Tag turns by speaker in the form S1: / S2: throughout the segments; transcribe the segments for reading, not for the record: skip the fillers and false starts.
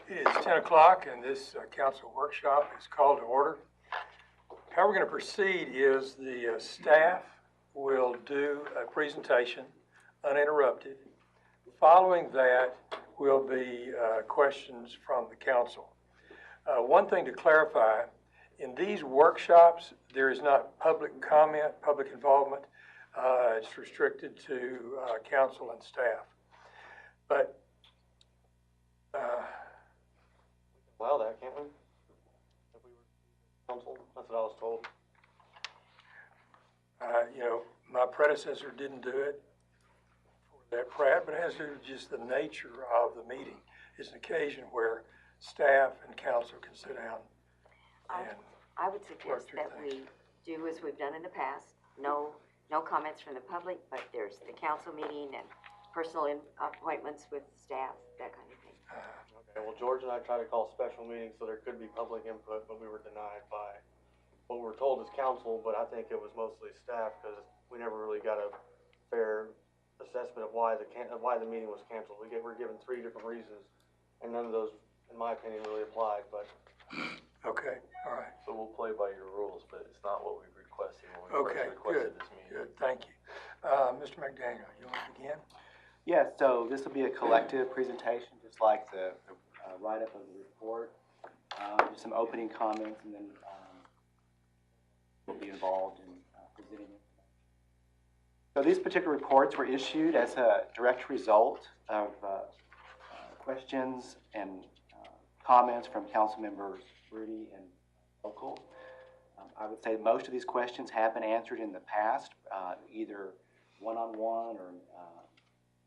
S1: It is 10 o'clock and this council workshop is called to order. How we're going to proceed is the staff will do a presentation uninterrupted. Following that will be questions from the council. One thing to clarify, in these workshops, there is not public comment, public involvement. It's restricted to council and staff. But
S2: allow that, can't we? If we were council, that's what I was told.
S1: you know, my predecessor didn't do it for that Pratt, but it has to do with just the nature of the meeting. It's an occasion where staff and council can sit down and
S3: I would suggest that we do as we've done in the past. No comments from the public, but there's the council meeting and personal appointments with staff, that kind of thing.
S2: Okay, well, George and I tried to call special meetings so there could be public input, but we were denied by what we were told as council, but I think it was mostly staff because we never really got a fair assessment of why the meeting was canceled. We're given 3 different reasons, and none of those, in my opinion, really applied, but.
S1: Okay, all right.
S4: So we'll play by your rules, but it's not what we requested when we
S1: Okay,
S4: first requested
S1: good,
S4: this meeting.
S1: good, thank you. Mr. McDaniel, you want to begin?
S5: Yes, so this will be a collective presentation, just like the write-up of the report. Just some opening comments, and then we'll be involved in presenting it. So these particular reports were issued as a direct result of questions and comments from council members Rudy and Voelkel. I would say most of these questions have been answered in the past, either one-on-one or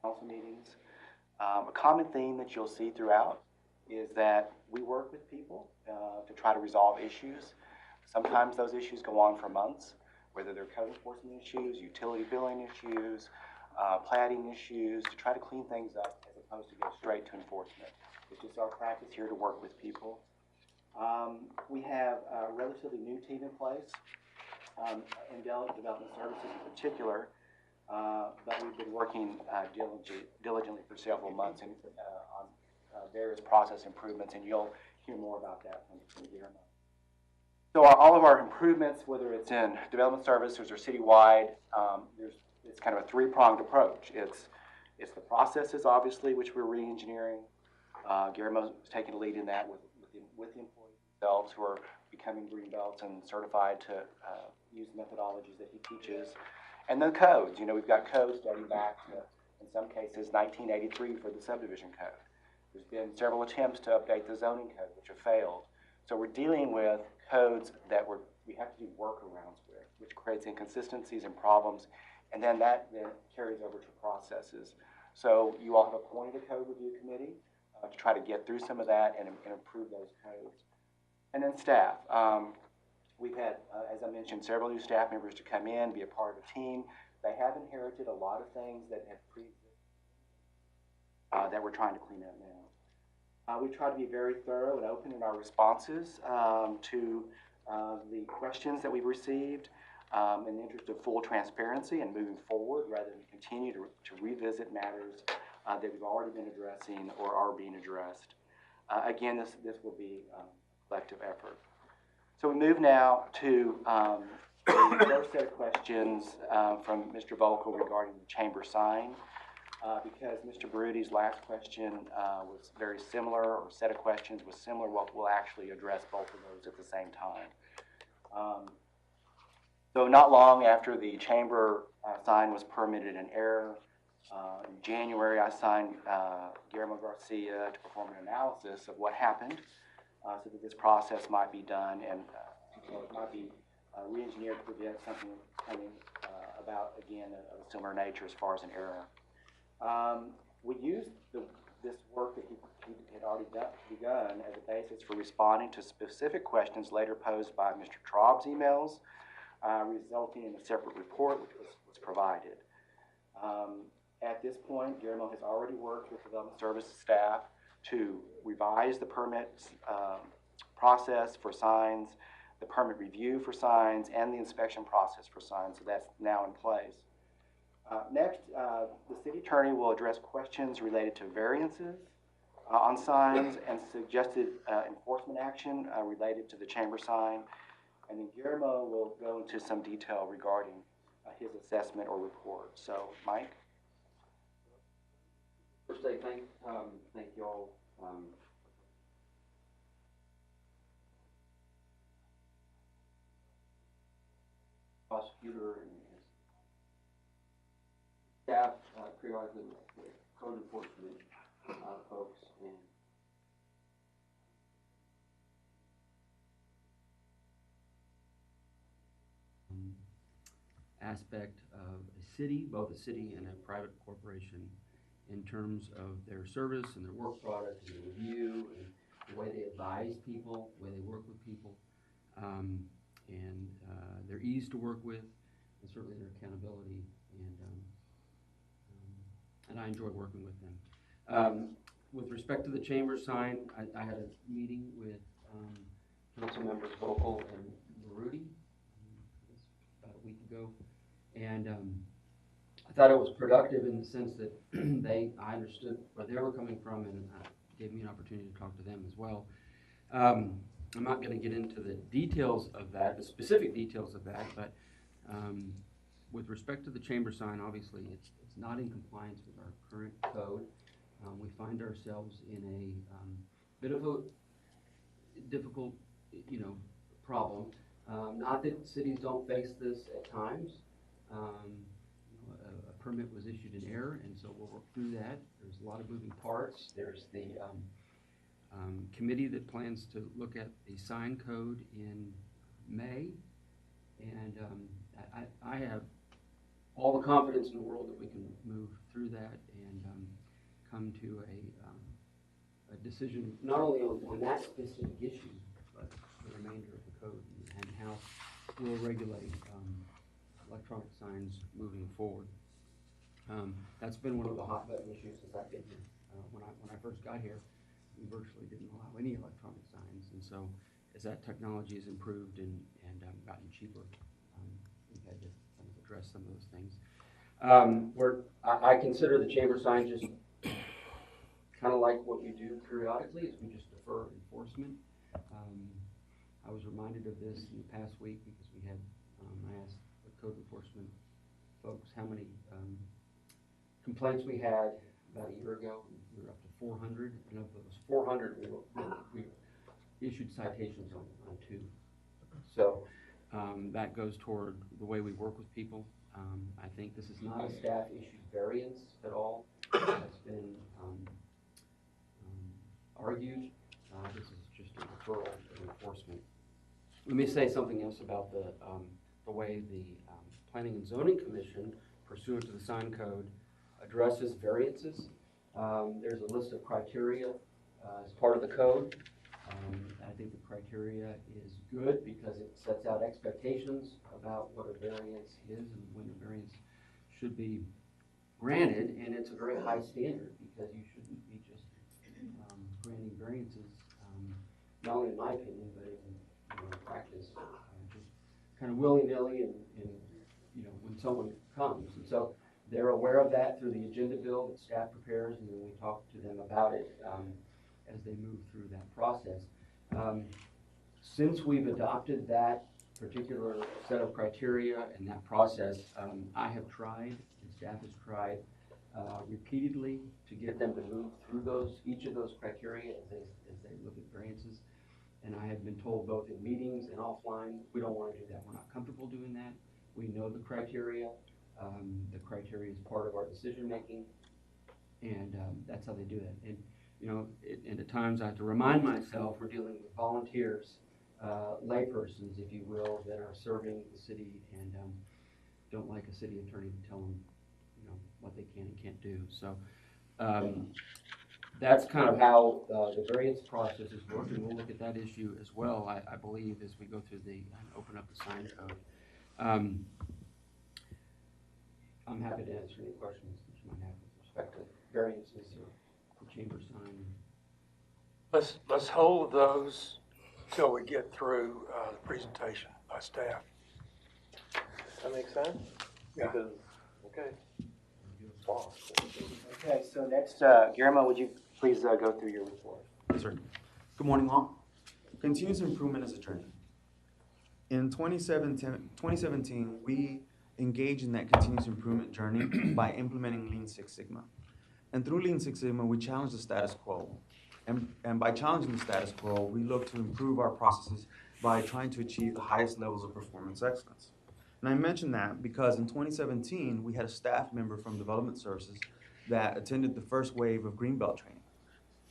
S5: council meetings. A common theme that you'll see throughout is that we work with people to try to resolve issues. Sometimes those issues go on for months, whether they're code enforcement issues, utility billing issues, platting issues, to try to clean things up as opposed to go straight to enforcement. It's just our practice here to work with people. We have a relatively new team in place in development services in particular, but we've been working diligently for several months on various process improvements, and you'll hear more about that from Guillermo. So all of our improvements, whether it's in development services or citywide, it's kind of a 3-pronged approach. It's the processes, obviously, which we're re-engineering. Guillermo's taking the lead in that with the employees themselves, who are becoming green belts and certified to use the methodologies that he teaches. And then codes. You know, we've got codes dating back to, in some cases, 1983 for the subdivision code. There's been several attempts to update the zoning code, which have failed. So we're dealing with codes that we have to do workarounds with, which creates inconsistencies and problems, and then that carries over to processes. So you all have appointed a code review committee to try to get through some of that and improve those codes. And then staff. We've had, as I mentioned, several new staff members to come in, be a part of the team. They have inherited a lot of things that have pre-existed that we're trying to clean up now. We try to be very thorough and open in our responses to the questions that we've received in the interest of full transparency and moving forward rather than continue to revisit matters that we've already been addressing or are being addressed. Again, this will be a collective effort. So we move now to the first set of questions from Mr. Voelkel regarding the chamber sign. Because Mr. Barudi's last question was very similar, or set of questions was similar, we'll actually address both of those at the same time. So not long after the chamber sign was permitted in error, in January I signed Guillermo Garcia to perform an analysis of what happened so that this process might be done and it might be re-engineered to prevent something coming about again of a similar nature as far as an error. We used this work that he had already begun as a basis for responding to specific questions later posed by Mr. Traub's emails, resulting in a separate report which was provided. At this point, Guillermo has already worked with development services staff to revise the permit process for signs, the permit review for signs, and the inspection process for signs, so that's now in place. Next, the city attorney will address questions related to variances on signs and suggested enforcement action related to the chamber sign. And then Guillermo will go into some detail regarding his assessment or report. So, Mike?
S6: First, I thank you all. Prosecutor and his staff, periodically with code enforcement folks, and aspect of a city, both a city and a private corporation, in terms of their service and their work product and the review and the way they advise people, the way they work with people, and their ease to work with, and certainly their accountability, and I enjoy working with them. With respect to the chamber sign, I had a meeting with council members Vocal and Rudy about a week ago, and I thought it was productive in the sense that I understood where they were coming from, and gave me an opportunity to talk to them as well. I'm not going to get into the details of that, the specific details of that, but with respect to the chamber sign, obviously it's not in compliance with our current code. We find ourselves in a bit of a difficult, problem. Not that cities don't face this at times. A permit was issued in error, and so we'll work through that. There's a lot of moving parts. There's the committee that plans to look at a sign code in May, and I have all the confidence in the world that we can move through that and come to a decision not only on that specific issue, but the remainder of the code and how we'll regulate electronic signs moving forward. That's been one of the hot button issues since I've been here. When I first got here, we virtually didn't allow any electronic signs, and so as that technology has improved and gotten cheaper, we've had to kind of address some of those things. I consider the chamber sign just kind of like what we do periodically, is we just defer enforcement. I was reminded of this in the past week because we had, I asked the code enforcement folks how many complaints we had about a year ago. We were up to 400, and of those 400, we issued citations on 2. So that goes toward the way we work with people. I think this is not a staff issued variance at all. It's been argued. This is just a referral of enforcement. Let me say something else about the way the Planning and Zoning Commission, pursuant to the sign code, addresses variances. There's a list of criteria as part of the code. I think the criteria is good because it sets out expectations about what a variance is and when a variance should be granted, and it's a very high standard because you shouldn't be just granting variances, not only in my opinion, but in practice, just kind of willy-nilly and when someone comes. And so they're aware of that through the agenda bill that staff prepares, and then we talk to them about it as they move through that process. Since we've adopted that particular set of criteria and that process, I have tried, and staff has tried repeatedly to get them to move through each of those criteria as they look at variances. And I have been told both in meetings and offline, we don't want to do that. We're not comfortable doing that. We know the criteria. The criteria is part of our decision making, and that's how they do that. And and at times I have to remind myself we're dealing with volunteers, laypersons, if you will, that are serving the city and don't like a city attorney to tell them, what they can and can't do. So that's kind of how the variance process is working. We'll look at that issue as well, I believe, as we go through open up the sign code. I'm happy to answer any questions that you might have with respect to variances or the chamber sign.
S1: Let's hold those till we get through the presentation by staff.
S2: That makes sense?
S1: Yeah.
S2: Because, okay.
S5: Okay, so next, Guillermo, would you Please go through your report.
S7: Yes, sir. Good morning, all. Continuous improvement is a journey. In 2017, we engaged in that continuous improvement journey by implementing Lean Six Sigma. And through Lean Six Sigma, we challenged the status quo. And by challenging the status quo, we look to improve our processes by trying to achieve the highest levels of performance excellence. And I mention that because in 2017, we had a staff member from Development Services that attended the first wave of Greenbelt training.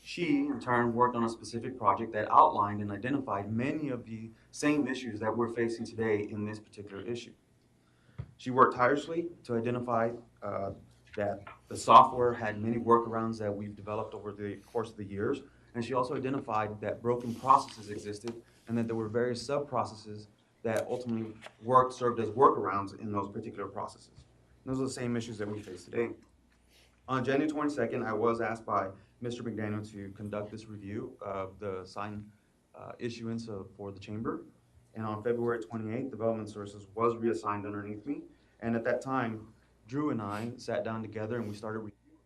S7: She, in turn, worked on a specific project that outlined and identified many of the same issues that we're facing today in this particular issue. She worked tirelessly to identify that the software had many workarounds that we've developed over the course of the years, and she also identified that broken processes existed and that there were various sub-processes that ultimately served as workarounds in those particular processes. And those are the same issues that we face today. On January 22nd, I was asked by Mr. McDaniel to conduct this review of the sign issuance for the chamber. And on February 28th, Development Services was reassigned underneath me. And at that time, Drew and I sat down together and we started reviewing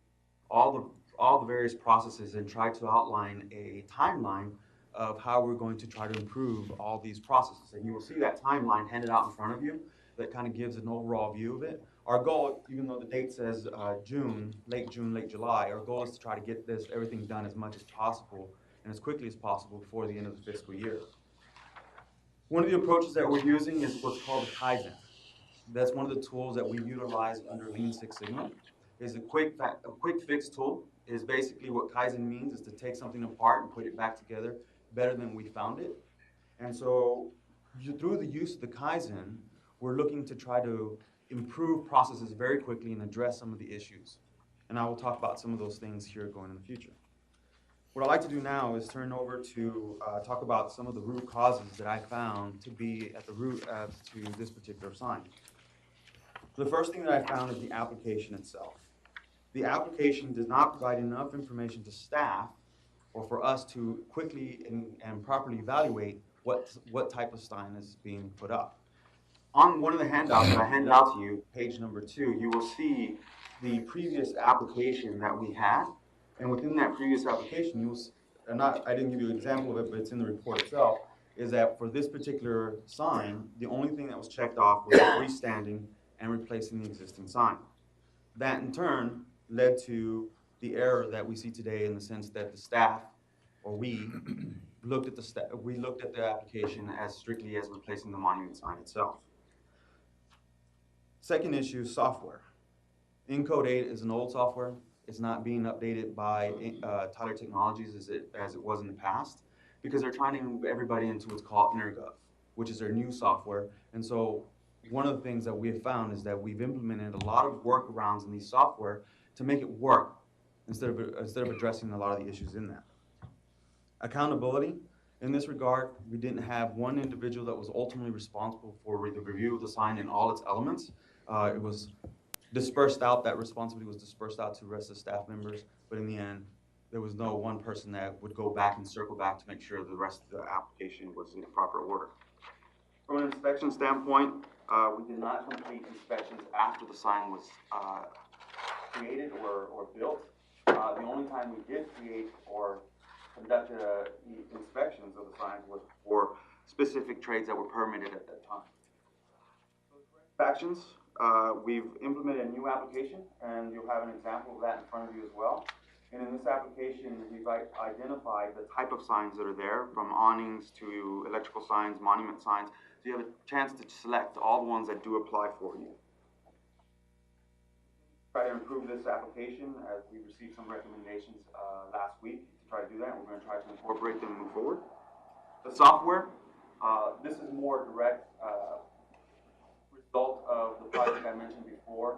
S7: all the various processes and tried to outline a timeline of how we're going to try to improve all these processes. And you will see that timeline handed out in front of you that kind of gives an overall view of it. Our goal, even though the date says June, late July, our goal is to try to get everything done as much as possible and as quickly as possible before the end of the fiscal year. One of the approaches that we're using is what's called a Kaizen. That's one of the tools that we utilize under Lean Six Sigma. It's a quick fix tool. Is basically what Kaizen means is to take something apart and put it back together better than we found it. And so through the use of the Kaizen, we're looking to try to improve processes very quickly and address some of the issues. And I will talk about some of those things here going in the future. What I'd like to do now is turn over to talk about some of the root causes that I found to be at the root to this particular sign. The first thing that I found is the application itself. The application does not provide enough information to staff or for us to quickly and properly evaluate what type of sign is being put up. On one of the handouts that I handed out to you, page number 2, you will see the previous application that we had. And within that previous application, you will see, I didn't give you an example of it, but it's in the report itself, is that for this particular sign, the only thing that was checked off was freestanding and replacing the existing sign. That in turn led to the error that we see today in the sense that the staff, or we, looked at the application as strictly as replacing the monument sign itself. Second issue is software. Encode 8 is an old software. It's not being updated by Tyler Technologies as it was in the past because they're trying to move everybody into what's called InterGov, which is their new software. And so one of the things that we have found is that we've implemented a lot of workarounds in these software to make it work instead of addressing a lot of the issues in that. Accountability. In this regard, we didn't have one individual that was ultimately responsible for the review of the sign in all its elements. It was dispersed out, that responsibility was dispersed out to the rest of the staff members, but in the end, there was no one person that would go back and circle back to make sure the rest of the application was in the proper order. From an inspection standpoint, we did not complete inspections after the sign was created or built. The only time we did create or conducted inspections of the signs was for specific trades that were permitted at that time. Inspections, we've implemented a new application, and you'll have an example of that in front of you as well. And in this application, we've identified the type of signs that are there, from awnings to electrical signs, monument signs, so you have a chance to select all the ones that do apply for you. Try to improve this application as we received some recommendations last week to try to do that, and we're going to try to incorporate them and move forward. The software, this is more direct result of the project I mentioned before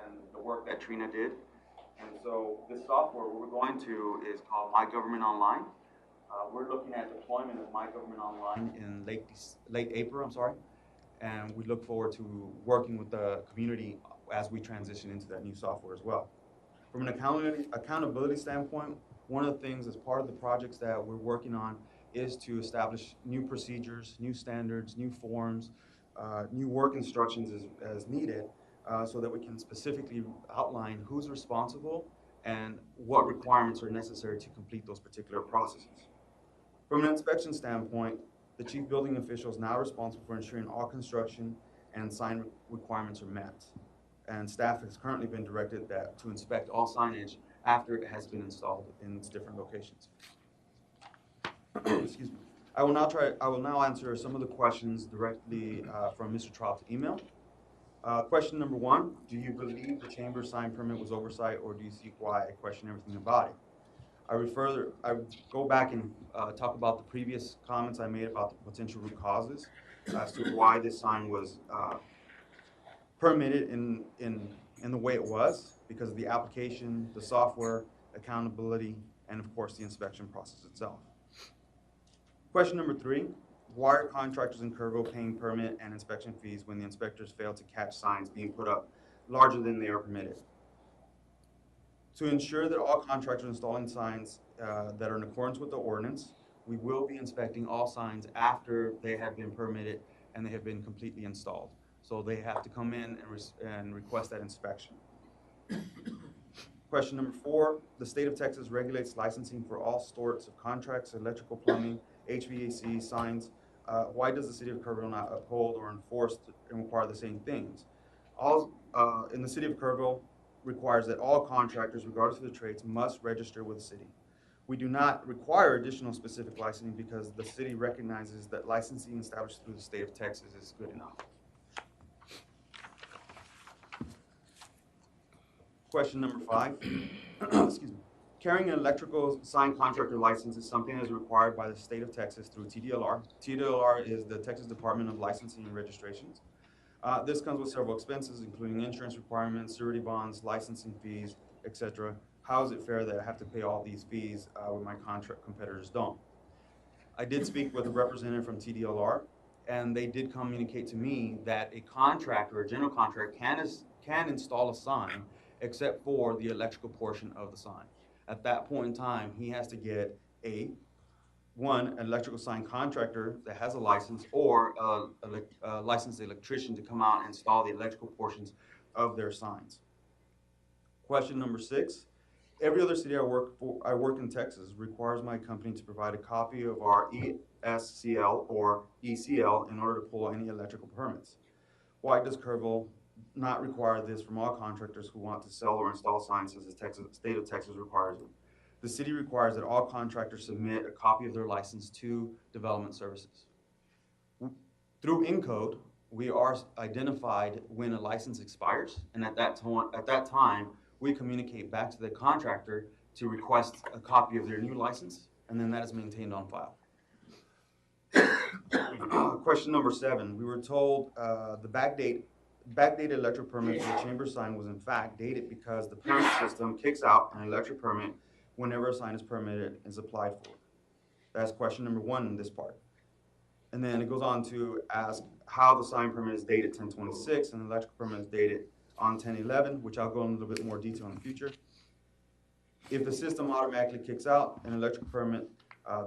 S7: and the work that Trina did. And so this software, what we're going to is called My Government Online. We're looking at deployment of My Government Online in late April, and we look forward to working with the community as we transition into that new software as well. From an accountability standpoint, one of the things as part of the projects that we're working on is to establish new procedures, new standards, new forms, new work instructions as needed, so that we can specifically outline who's responsible and what requirements are necessary to complete those particular processes. From an inspection standpoint, the chief building official is now responsible for ensuring all construction and sign requirements are met. And staff has currently been directed to inspect all signage after it has been installed in its different locations. Excuse me. I will now answer some of the questions directly from Mr. Traub's email. Question number 1, do you believe the chamber sign permit was oversight, or do you see why? I question everything about it. I go back and talk about the previous comments I made about the potential root causes as to why this sign was permitted in the way it was, because of the application, the software, accountability, and of course the inspection process itself. Question number 3, why are contractors in Kerrville paying permit and inspection fees when the inspectors fail to catch signs being put up larger than they are permitted? To ensure that all contractors installing signs that are in accordance with the ordinance, we will be inspecting all signs after they have been permitted and they have been completely installed. So they have to come in and request that inspection. Question number 4, the state of Texas regulates licensing for all sorts of contracts, electrical, plumbing, HVAC, signs. Why does the city of Kerrville not uphold or enforce and require the same things? In the city of Kerrville requires that all contractors, regardless of the trades, must register with the city. We do not require additional specific licensing because the city recognizes that licensing established through the state of Texas is good enough. Question number 5, excuse me. Carrying an electrical sign contractor license is something that is required by the state of Texas through TDLR. TDLR is the Texas Department of Licensing and Registrations. This comes with several expenses, including insurance requirements, surety bonds, licensing fees, etc. How is it fair that I have to pay all these fees when my contract competitors don't? I did speak with a representative from TDLR, and they did communicate to me that a contractor, a general contractor, can install a sign except for the electrical portion of the sign. At that point in time, he has to get an electrical sign contractor that has a license, or a licensed electrician to come out and install the electrical portions of their signs. Question number 6, every other city I work in Texas requires my company to provide a copy of our ESCL or ECL in order to pull any electrical permits. Why does Kerrville not require this from all contractors who want to sell or install signs, as the state of Texas requires it? The city requires that all contractors submit a copy of their license to Development Services. Through Encode, we are identified when a license expires, and at that time, we communicate back to the contractor to request a copy of their new license, and then that is maintained on file. Question number 7, we were told the backdated electric permit for the chamber sign was in fact dated because the permit system kicks out an electric permit whenever a sign is permitted and is applied for. That's question number 1 in this part. And then it goes on to ask how the sign permit is dated 10/26 and the electric permit is dated on 10/11, which I'll go in a little bit more detail in the future. If the system automatically kicks out an electric permit,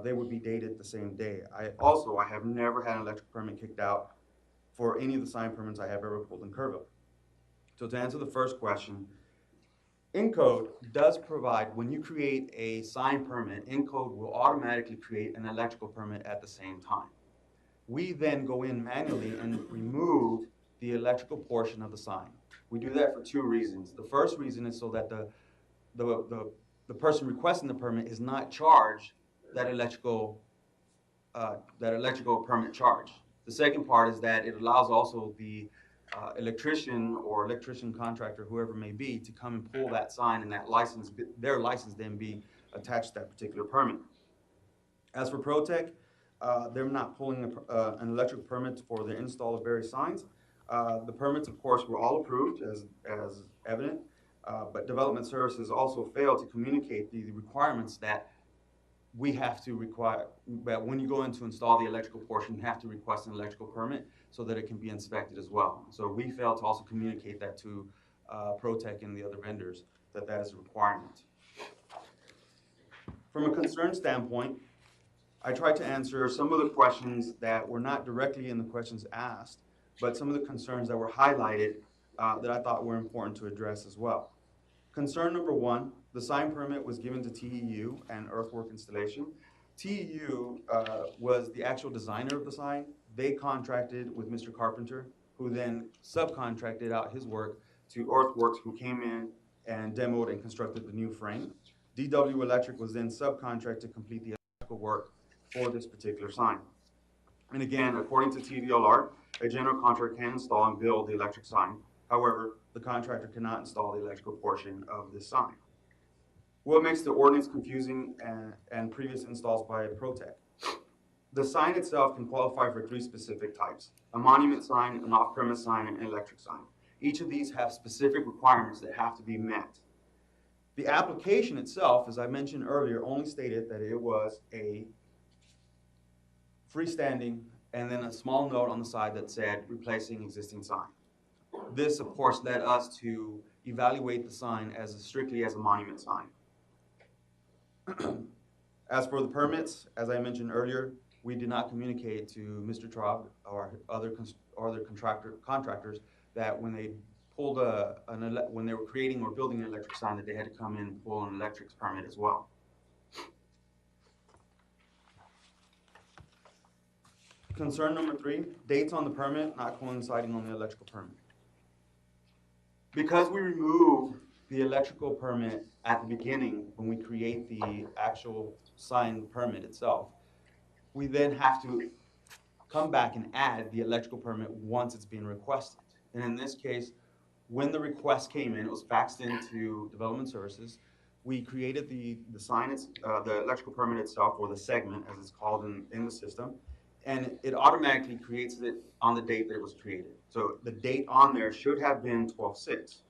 S7: they would be dated the same day. I have never had an electric permit kicked out for any of the sign permits I have ever pulled in Kerrville. So to answer the first question, Encode does provide, when you create a sign permit, Encode will automatically create an electrical permit at the same time. We then go in manually and remove the electrical portion of the sign. We do that for 2 reasons. The first reason is so that the person requesting the permit is not charged that electrical permit charge. The second part is that it allows also the electrician or electrician contractor, whoever it may be, to come and pull that sign, and that license, their license then be attached to that particular permit. As for ProTech, they're not pulling an electrical permit for the install of various signs. The permits, of course, were all approved as evident, but Development Services also failed to communicate the requirements that we have to require, that when you go in to install the electrical portion, you have to request an electrical permit so that it can be inspected as well. So we failed to also communicate that to ProTech and the other vendors, that is a requirement. From a concern standpoint, I tried to answer some of the questions that were not directly in the questions asked, but some of the concerns that were highlighted that I thought were important to address as well. Concern number 1, the sign permit was given to TEU and Earthwork Installation. TEU was the actual designer of the sign. They contracted with Mr. Carpenter, who then subcontracted out his work to Earthworks, who came in and demoed and constructed the new frame. DW Electric was then subcontracted to complete the electrical work for this particular sign. And again, according to TDLR, a general contractor can install and build the electric sign. However, the contractor cannot install the electrical portion of this sign. What makes the ordinance confusing and previous installs by Protec? The sign itself can qualify for 3 specific types: a monument sign, an off-premise sign, and an electric sign. Each of these have specific requirements that have to be met. The application itself, as I mentioned earlier, only stated that it was a freestanding and then a small note on the side that said replacing existing sign. This, of course, led us to evaluate the sign as strictly as a monument sign. As for the permits, as I mentioned earlier, we did not communicate to Mr. Traub or other contractors that when they pulled when they were creating or building an electric sign, that they had to come in and pull an electrics permit as well. Concern number 3, dates on the permit not coinciding on the electrical permit. Because we remove the electrical permit at the beginning when we create the actual sign permit itself, we then have to come back and add the electrical permit once it's been requested. And in this case, when the request came in, it was faxed into Development Services. We created the sign, the electrical permit itself, or the segment as it's called in the system, and it automatically creates it on the date that it was created. So the date on there should have been 12/6.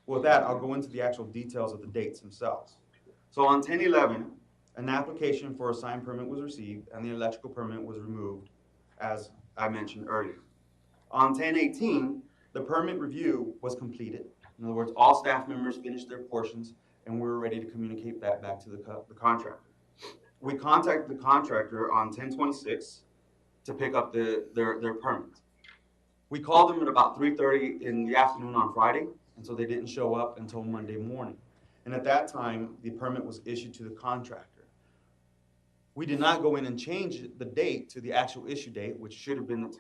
S7: With that, I'll go into the actual details of the dates themselves. So on 10/11, an application for a sign permit was received and the electrical permit was removed, as I mentioned earlier. On 10/18, the permit review was completed. In other words, all staff members finished their portions and we were ready to communicate that back to the contractor. We contacted the contractor on 10/26 to pick up their permit. We called them at about 3:30 in the afternoon on Friday, and so they didn't show up until Monday morning. And at that time, the permit was issued to the contractor. We did not go in and change the date to the actual issue date, which should have been the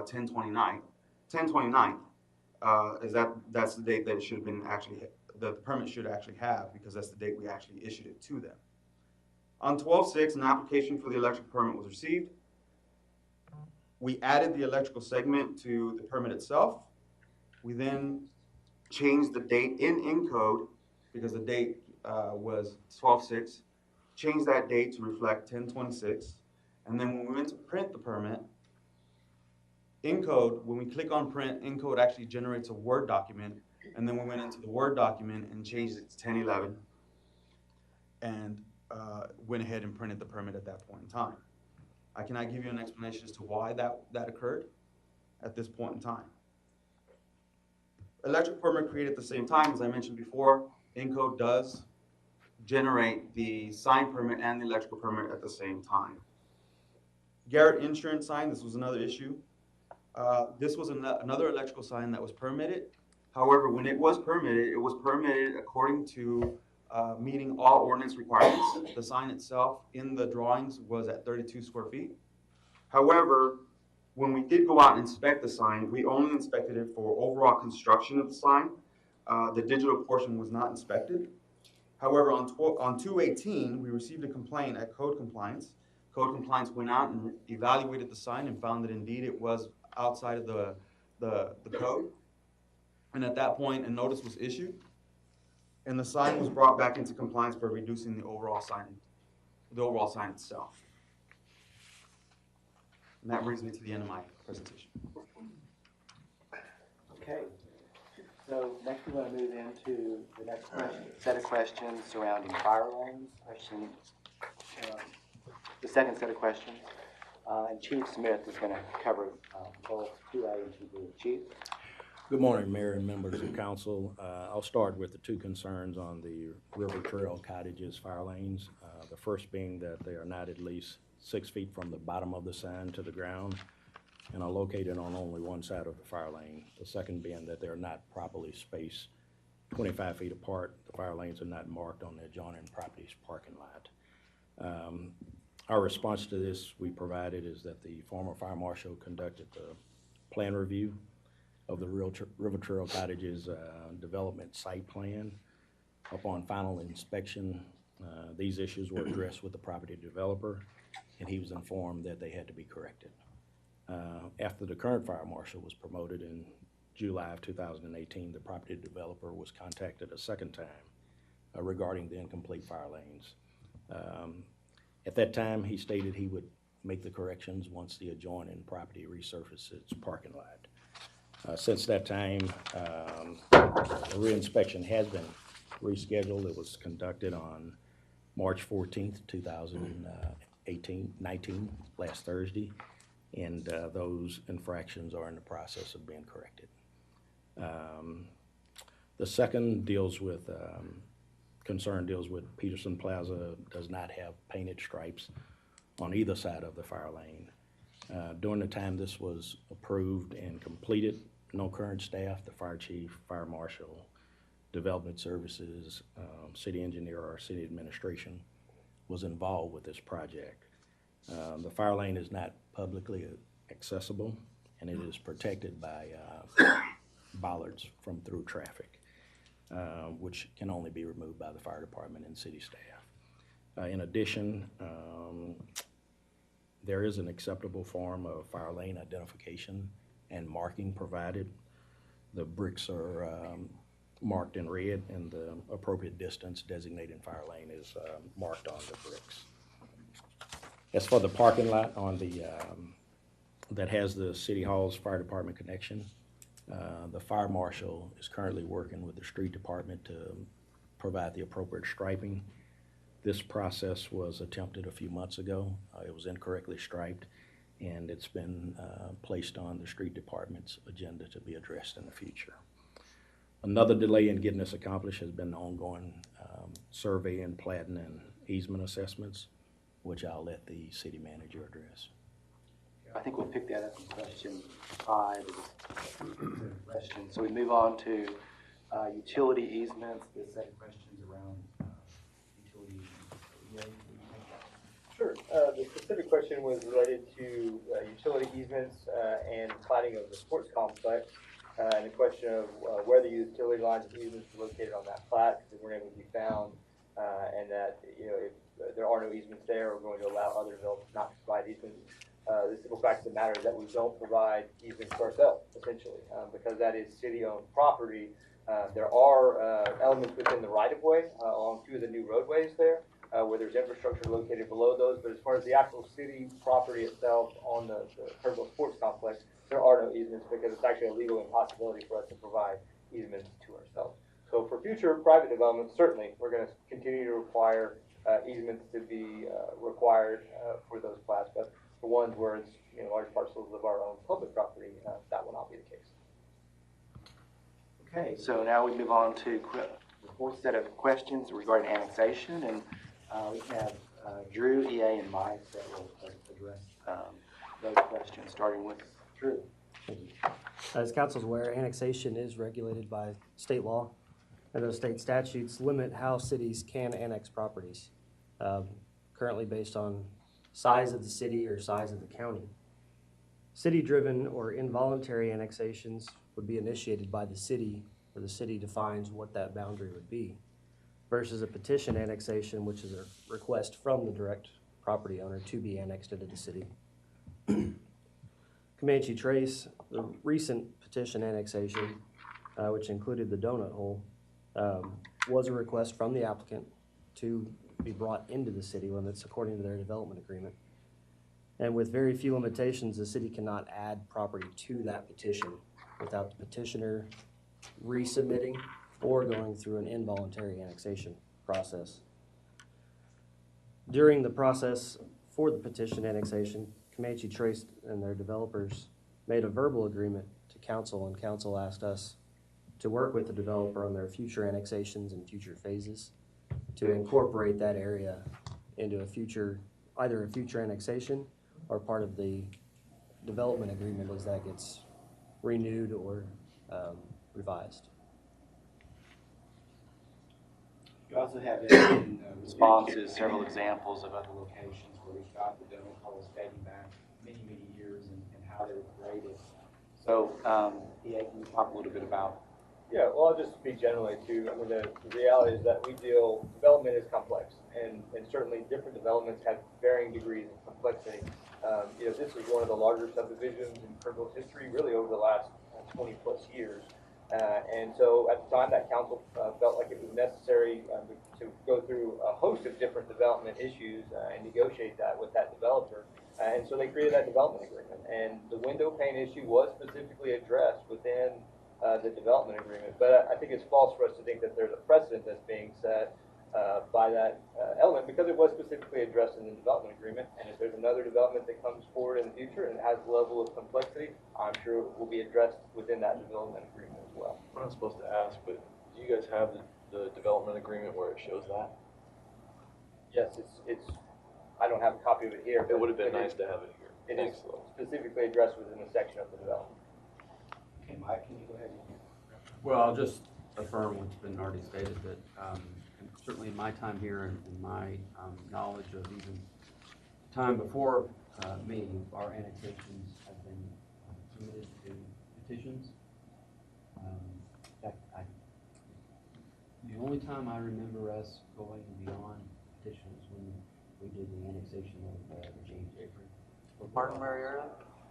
S7: 10/29. 10/29, that's the date that it should have been actually, the permit should actually have, because that's the date we actually issued it to them. On 12/6, an application for the electric permit was received. We added the electrical segment to the permit itself. We then changed the date in Encode, because the date was 12/6, changed that date to reflect 10/26. And then when we went to print the permit, Encode, when we click on print, Encode actually generates a Word document. And then we went into the Word document and changed it to 10/11 and went ahead and printed the permit at that point in time. I cannot give you an explanation as to why that occurred at this point in time. Electric permit created at the same time, as I mentioned before, Encode does generate the sign permit and the electrical permit at the same time. Garrett Insurance sign, this was another issue. This was another electrical sign that was permitted. However, when it was permitted according to meeting all ordinance requirements. The sign itself in the drawings was at 32 square feet. However, when we did go out and inspect the sign, we only inspected it for overall construction of the sign. The digital portion was not inspected. However, on 2/18, we received a complaint at Code Compliance. Code Compliance went out and evaluated the sign and found that indeed it was outside of the code. And at that point, a notice was issued, and the sign was brought back into compliance by reducing the overall sign itself. And that brings me to the end of my presentation.
S5: Okay, so next we're going to move into the next set of questions surrounding fire lanes. The second set of questions, and Chief Smith is going to cover both 2A and 2B. Chief?
S8: Good morning, Mayor and members of council. I'll start with the two concerns on the River Trail cottages fire lanes. The first being that they are not at least 6 feet from the bottom of the sign to the ground and are located on only one side of the fire lane. The second being that they're not properly spaced 25 feet apart. The fire lanes are not marked on the adjoining property's parking lot. Our response to this we provided is that the former fire marshal conducted the plan review of the River Trail Cottages development site plan. Upon final inspection, these issues were addressed with the property developer, and he was informed that they had to be corrected. After the current fire marshal was promoted in July of 2018, the property developer was contacted a second time regarding the incomplete fire lanes. At that time, he stated he would make the corrections once the adjoining property resurfaced its parking lot. Since that time, the reinspection has been rescheduled. It was conducted on March 14th, 2019, last Thursday, and those infractions are in the process of being corrected. The second concern deals with Peterson Plaza does not have painted stripes on either side of the fire lane. During the time this was approved and completed, no current staff, the fire chief, fire marshal, development services, city engineer, or city administration was involved with this project. The fire lane is not publicly accessible, and it is protected by bollards from through traffic, which can only be removed by the fire department and city staff. In addition, there is an acceptable form of fire lane identification and marking provided. The bricks are marked in red, and the appropriate distance designating fire lane is marked on the bricks. As for the parking lot on the that has the City Hall's fire department connection, the fire marshal is currently working with the street department to provide the appropriate striping. This process was attempted a few months ago. It was incorrectly striped, and it's been placed on the street department's agenda to be addressed in the future. Another delay in getting this accomplished has been the ongoing survey and plating and easement assessments, which I'll let the city manager address.
S5: I think we'll pick that up in question 5. Question. So we move on to utility easements. The second question is around utility easements.
S9: Sure. The specific question was related to utility easements and plating of the sports complex, and the question of where the utility lines and easements are located on that plat, because they weren't able to be found, and that, you know, if there are no easements there, we're going to allow other developers not to provide easements. The simple fact of the matter is that we don't provide easements to ourselves, essentially, because that is city-owned property. There are elements within the right-of-way along 2 of the new roadways there, where there's infrastructure located below those, but as far as the actual city property itself on the Kerrville Sports Complex, there are no easements because it's actually a legal impossibility for us to provide easements to ourselves. So for future private development, certainly, we're going to continue to require easements to be required for those plats, but for ones where it's, you know, large parcels of our own public property, that will not be the case.
S5: Okay, so now we move on to the 4th set of questions regarding annexation, and we have Drew, EA, and Mike that will address those questions, starting with Drew.
S10: Thank you. As council's aware, annexation is regulated by state law, and those state statutes limit how cities can annex properties, currently based on size of the city or size of the county. City-driven or involuntary annexations would be initiated by the city, where the city defines what that boundary would be, versus a petition annexation, which is a request from the direct property owner to be annexed into the city. Comanche Trace, the recent petition annexation, which included the donut hole, was a request from the applicant to be brought into the city limits according to their development agreement. And with very few limitations, the city cannot add property to that petition without the petitioner resubmitting or going through an involuntary annexation process. During the process for the petition annexation, Comanche Trace and their developers made a verbal agreement to council, and council asked us to work with the developer on their future annexations and future phases to incorporate that area into either a future annexation or part of the development agreement as that gets renewed or revised.
S5: You also have in responses several examples of other locations where we've got the donut holes dating back many, many years and how they were created. So, EA, can you talk a little bit about?
S9: Yeah, well, I'll just speak generally too. I mean, the reality is that development is complex, and certainly different developments have varying degrees of complexity. This is one of the larger subdivisions in Kerrville's history, really over the last 20 plus years. And so at the time, that council felt like it was necessary to go through a host of different development issues and negotiate that with that developer. And so they created that development agreement. And the window pane issue was specifically addressed within the development agreement. But I think it's false for us to think that there's a precedent that's being set by that element, because it was specifically addressed in the development agreement. And if there's another development that comes forward in the future and has a level of complexity, I'm sure it will be addressed within that development agreement as well.
S4: We're not supposed to ask, but do you guys have the development agreement where it shows that?
S9: Yes, it's I don't have a copy of it here.
S4: It would have been nice to have it here.
S9: It
S4: Thanks,
S9: is
S4: though.
S9: specifically addressed within the section of the development.
S5: Okay, Mike, can you go ahead?
S6: Well, I'll just affirm what's been already stated, that certainly in my time here and in my knowledge of even time before me, our annexations have been submitted to petitions. In fact, the only time I remember us going beyond petitions when we did the annexation of the James Avery.
S4: Martin Marietta?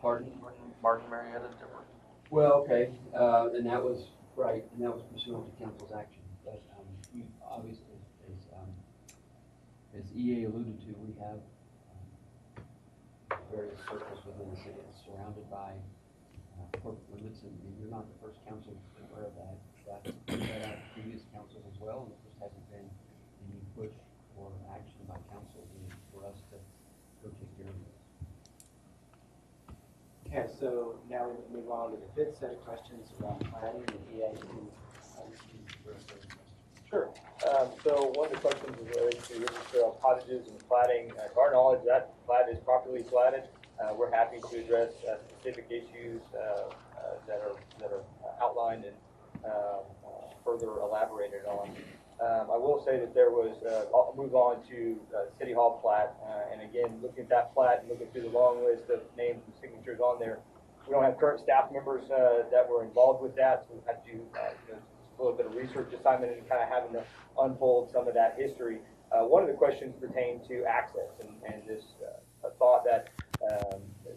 S6: Pardon?
S4: Martin Marietta different?
S6: Well, okay, and that was, right, and that was pursuant to council's action. But we obviously, as EA alluded to, we have various circles within the city that's surrounded by corporate limits, and you're not the first council aware of that. That's been out of previous councils as well, and there just hasn't been any push or action by council for us to go take care of this.
S5: Okay, so now we move on to the fifth set of questions around planning, and EA can address those questions.
S9: Sure. So one of the questions is related to River Trail cottages and platting. To our knowledge, that plat is properly platted. We're happy to address specific issues that are outlined and further elaborated on. I will say that there was, I'll move on to City Hall plat, and again, looking at that plat and looking through the long list of names and signatures on there, we don't have current staff members that were involved with that, so we had to do a little bit of research assignment and kind of having to unfold some of that history. One of the questions pertained to access, and this thought that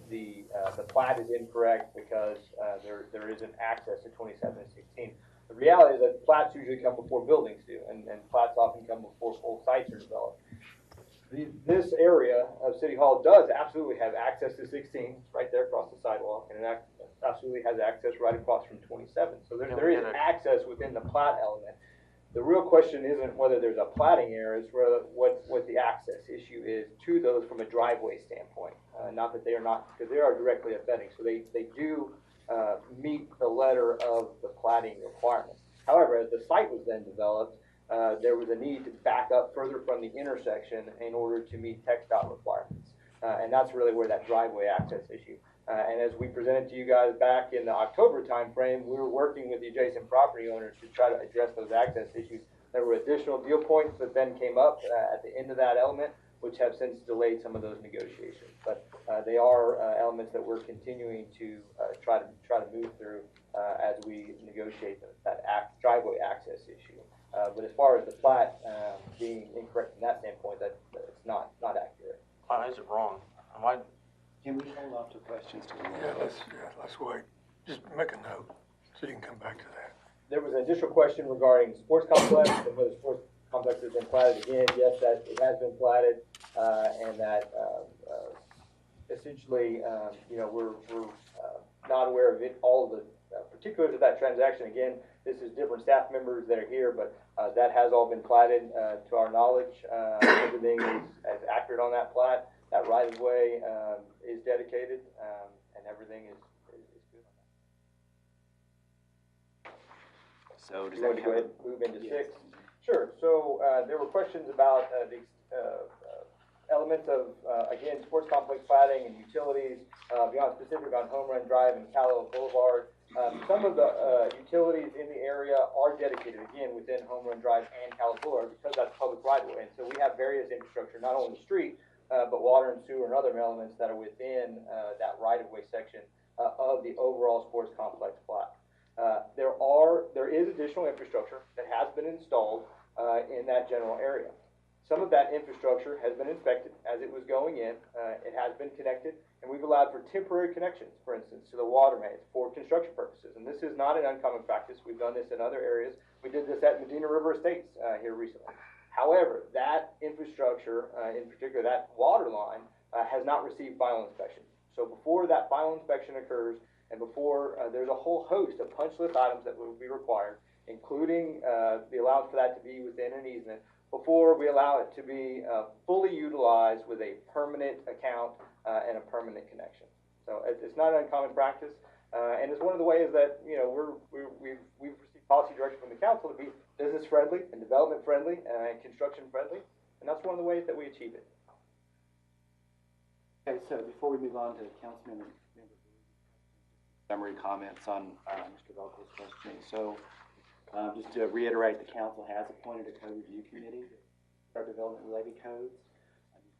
S9: the plat is incorrect because there isn't access to 27 and 16. The reality is that plats usually come before buildings do, and plats often come before full sites are developed. This area of City Hall does absolutely have access to 16, right there across the sidewalk, and it absolutely has access right across from 27. So there is access within the plat element. The real question isn't whether there's a platting error, it's what the access issue is to those from a driveway standpoint. Not that they are not, because they are directly abutting, so they do meet the letter of the platting requirements. However, as the site was then developed, there was a need to back up further from the intersection in order to meet TxDOT requirements. And that's really where that driveway access issue. And as we presented to you guys back in the October timeframe, we were working with the adjacent property owners to try to address those access issues. There were additional deal points that then came up at the end of that element, which have since delayed some of those negotiations. But they are elements that we're continuing to try to move through as we negotiate that driveway access issue. But as far as the plat being incorrect from that standpoint, that it's not accurate.
S2: Why is it wrong?
S5: Can we hold off to questions to the
S1: Let's wait. Just make a note so you can come back to that.
S9: There was an additional question regarding sports complex and whether sports complex has been platted again. Yes, that it has been platted, and that essentially, we're not aware of all of the particulars of that transaction. Again, this is different staff members that are here, but that has all been platted to our knowledge. Everything is accurate on that plat. That right of way is dedicated, and everything is good on that.
S5: So does
S9: You want
S5: that
S9: to go ahead
S5: cover?
S9: and move into
S5: Yes.
S9: 6? Sure. So there were questions about the elements of, again, sports complex platting and utilities, beyond specific on Home Run Drive and Callow Boulevard. Some of the utilities in the area are dedicated, again, within Home Run Drive and Calabula, because that's public right of way. And so we have various infrastructure, not only the street, but water and sewer and other elements that are within that right of way section of the overall sports complex plat. There is additional infrastructure that has been installed in that general area. Some of that infrastructure has been inspected as it was going in. It has been connected, and we've allowed for temporary connections, for instance, to the water mains for construction purposes. And this is not an uncommon practice. We've done this in other areas. We did this at Medina River Estates here recently. However, that infrastructure, in particular that water line, has not received final inspection. So before that final inspection occurs, and before there's a whole host of punch list items that will be required, including the allowance for that to be within an easement, before we allow it to be fully utilized with a permanent account and a permanent connection. So it's not an uncommon practice, and it's one of the ways that we've received policy direction from the council to be business friendly and development friendly and construction friendly, and that's one of the ways that we achieve it.
S5: Okay, so before we move on to Councilmember summary comments on Mr. Velko's question. So just to reiterate, the council has appointed a code review committee for development related codes.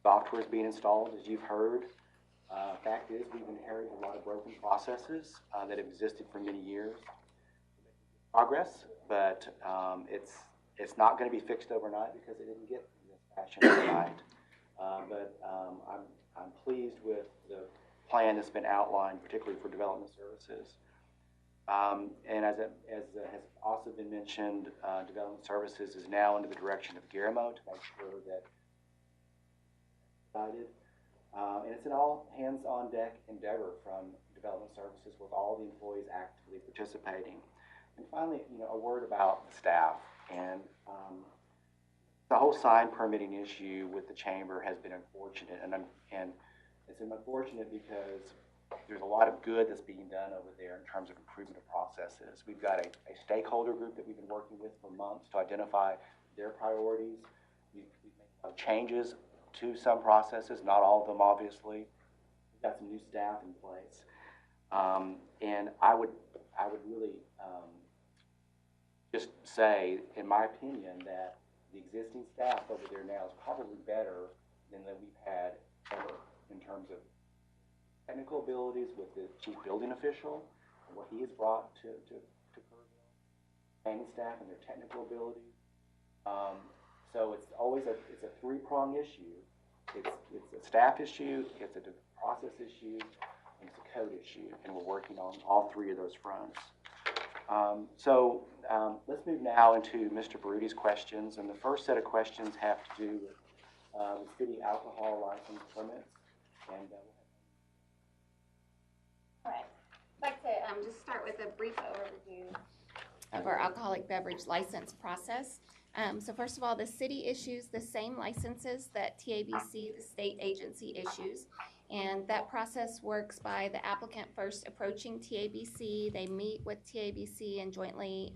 S5: Software is being installed, as you've heard. Fact is, we've inherited a lot of broken processes that have existed for many years. Progress, but it's not going to be fixed overnight because it didn't get in this fashion overnight. But I'm pleased with the plan that's been outlined, particularly for development services. And as has also been mentioned, development services is now under the direction of Guillermo to make sure that and it's an all hands on deck endeavor from development services with all the employees actively participating. And finally, a word about the staff. And the whole sign permitting issue with the chamber has been unfortunate, and it's unfortunate because there's a lot of good that's being done over there in terms of improvement of processes. We've got a stakeholder group that we've been working with for months to identify their priorities. We've made changes to some processes, not all of them, obviously. We've got some new staff in place. And I would really just say, in my opinion, that the existing staff over there now is probably better than that we've had ever in terms of technical abilities with the chief building official and what he has brought to planning staff and their technical abilities. So it's always a three-prong issue. It's a staff issue, it's a process issue, and it's a code issue, and we're working on all three of those fronts. Let's move now into Mr. Baruti's questions, and the first set of questions have to do with the city alcohol license permits. And
S11: all right, I'd like to just start with a brief overview of our alcoholic beverage license process. So first of all, the city issues the same licenses that TABC, the state agency, issues. And that process works by the applicant first approaching TABC. They meet with TABC and jointly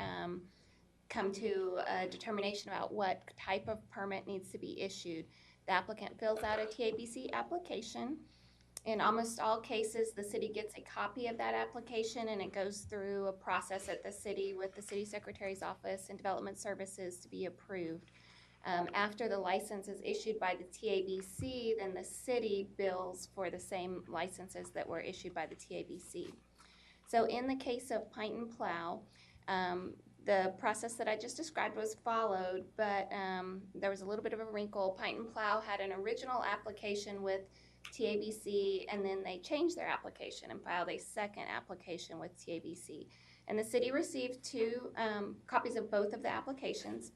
S11: come to a determination about what type of permit needs to be issued. The applicant fills out a TABC application. In almost all cases, the city gets a copy of that application and it goes through a process at the city with the city secretary's office and development services to be approved. After the license is issued by the TABC, then the city bills for the same licenses that were issued by the TABC. So in the case of Pint and Plow, the process that I just described was followed, but there was a little bit of a wrinkle. Pint and Plow had an original application with TABC, and then they changed their application and filed a second application with TABC. And the city received two copies of both of the applications.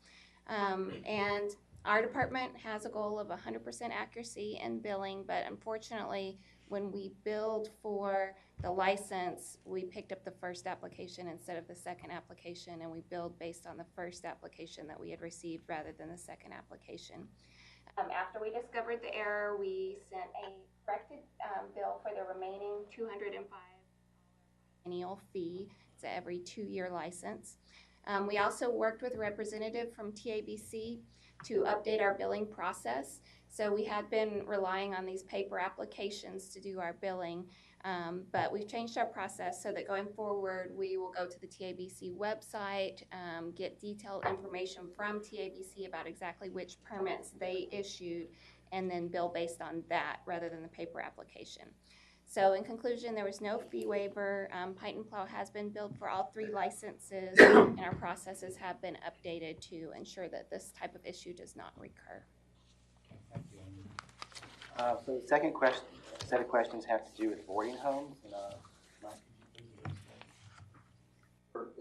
S11: And our department has a goal of 100% accuracy in billing, but unfortunately, when we billed for the license, we picked up the first application instead of the second application, and we billed based on the first application that we had received rather than the second application. After we discovered the error, we sent a corrected bill for the remaining $205 annual fee. It's an every 2-year license. We also worked with a representative from TABC to update our billing process. So we had been relying on these paper applications to do our billing. But we've changed our process so that going forward, we will go to the TABC website, get detailed information from TABC about exactly which permits they issued, and then bill based on that rather than the paper application. So in conclusion, there was no fee waiver. Pint and Plow has been billed for all 3 licenses, and our processes have been updated to ensure that this type of issue does not recur.
S5: So the second set of questions have to do with boarding homes. And, Mike, could you please explain?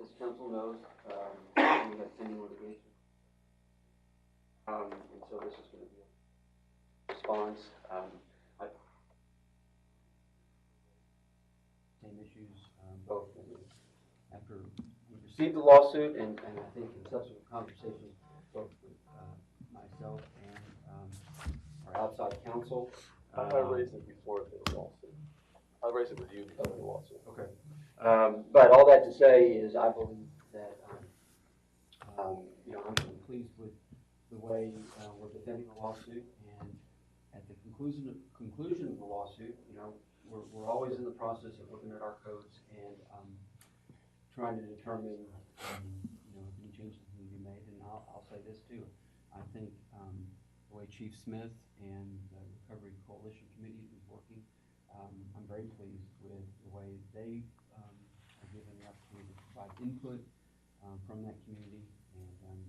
S6: As council knows, we have pending litigation. And so this is going to be a response. Same issues, both after we received the lawsuit and I think in subsequent conversations, both with myself and our outside counsel.
S4: I raised it before the lawsuit. I raised it with you because of the lawsuit.
S6: Okay. But all that to say is I believe that, I'm pleased with the way we're defending the lawsuit, and at the conclusion of the lawsuit, we're always in the process of looking at our codes and trying to determine, if any changes need to be made. And I'll say this too. I think the way Chief Smith and the Recovery Coalition Committee is working, I'm very pleased with the way they are given the opportunity to provide input from that community. And